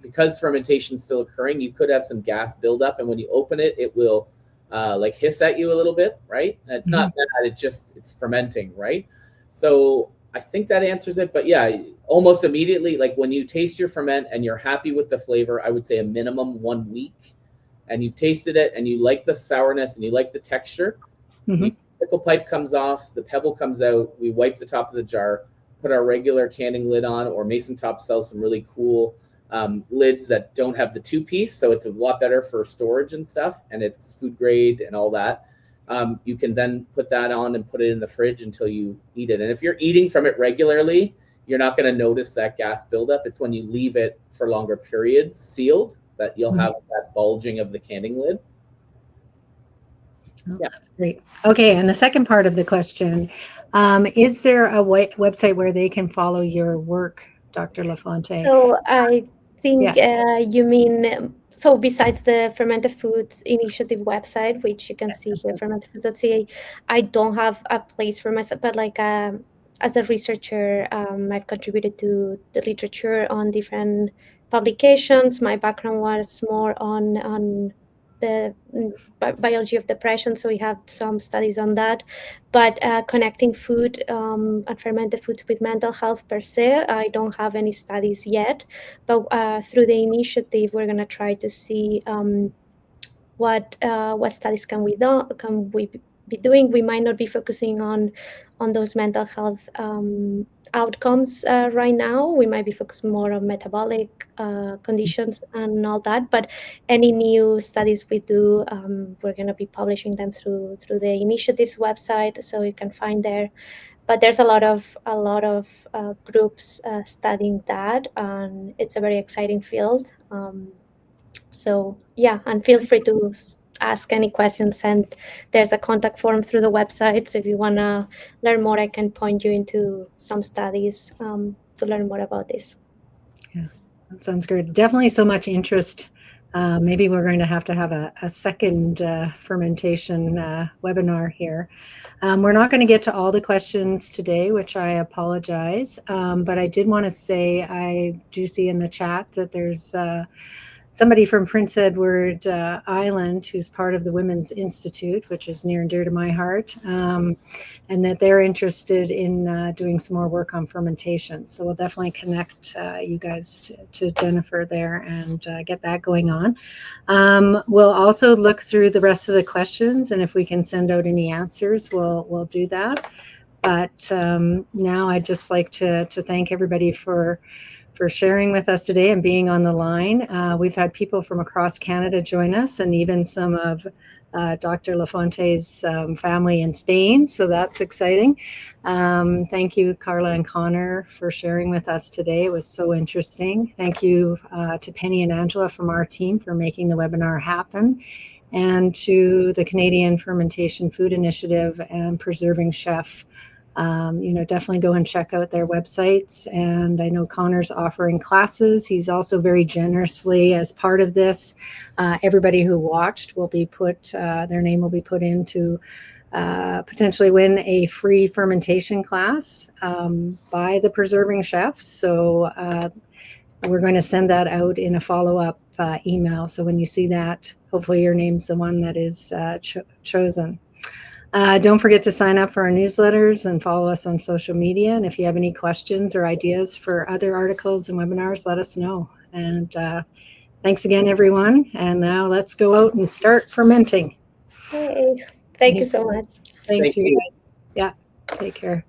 because fermentation is still occurring, you could have some gas buildup, and when you open it, it will like hiss at you a little bit, right? And it's not bad, it's fermenting, right? So I think that answers it. But yeah, almost immediately, like when you taste your ferment and you're happy with the flavor, I would say a minimum 1 week, and you've tasted it and you like the sourness and you like the texture, the pickle pipe comes off, the pebble comes out, we wipe the top of the jar, put our regular canning lid on, or Mason Top sells some really cool lids that don't have the two-piece, so it's a lot better for storage and stuff, and it's food grade and all that. You can then put that on and put it in the fridge until you eat it. And if you're eating from it regularly, you're not going to notice that gas buildup. It's when you leave it for longer periods sealed that you'll have that bulging of the canning lid. Oh, yeah, that's great. Okay, and the second part of the question, is there a website where they can follow your work, Dr. Lafonte? So I think you mean, so besides the Fermented Foods Initiative website, which you can see here, fermentedfoods.ca, I don't have a place for myself, but like as a researcher, I've contributed to the literature on different publications. My background was more on the biology of depression, so we have some studies on that. But connecting food and fermented foods with mental health per se, I don't have any studies yet. But through the initiative, we're going to try to see what studies can we be doing. We might not be focusing on those mental health outcomes right now. We might be focusing more on metabolic conditions and all that. But any new studies we do, we're going to be publishing them through the initiative's website, so you can find there. But there's a lot of groups studying that, and it's a very exciting field. So yeah, and feel free to ask any questions, and there's a contact form through the website. So if you want to learn more, I can point you into some studies to learn more about this. Yeah, that sounds good. Definitely so much interest. Maybe we're going to have a second fermentation webinar here. We're not going to get to all the questions today, which I apologize. But I did want to say, I do see in the chat that there's somebody from Prince Edward Island who's part of the Women's Institute, which is near and dear to my heart, and that they're interested in doing some more work on fermentation. So we'll definitely connect you guys to Jennifer there and get that going on. We'll also look through the rest of the questions, and if we can send out any answers, we'll do that. But now I'd just like to thank everybody for for sharing with us today and being on the line. We've had people from across Canada join us, and even some of Dr. Lafonte's family in Spain, so that's exciting. Thank you, Carla and Connor, for sharing with us today. It was so interesting. Thank you to Penny and Angela from our team for making the webinar happen, and to the Canadian Fermentation Food Initiative and Preserving Chef. Definitely go and check out their websites. And I know Connor's offering classes. He's also very generously, as part of this, everybody who watched will be their name will be put into potentially win a free fermentation class by the Preserving Chefs. So we're going to send that out in a follow-up email. So when you see that, hopefully your name's the one that is chosen. Don't forget to sign up for our newsletters and follow us on social media. And if you have any questions or ideas for other articles and webinars, let us know. And thanks again, everyone. And now let's go out and start fermenting. Hey, thank you so much. Thanks, Thank you you. guys. Yeah, take care.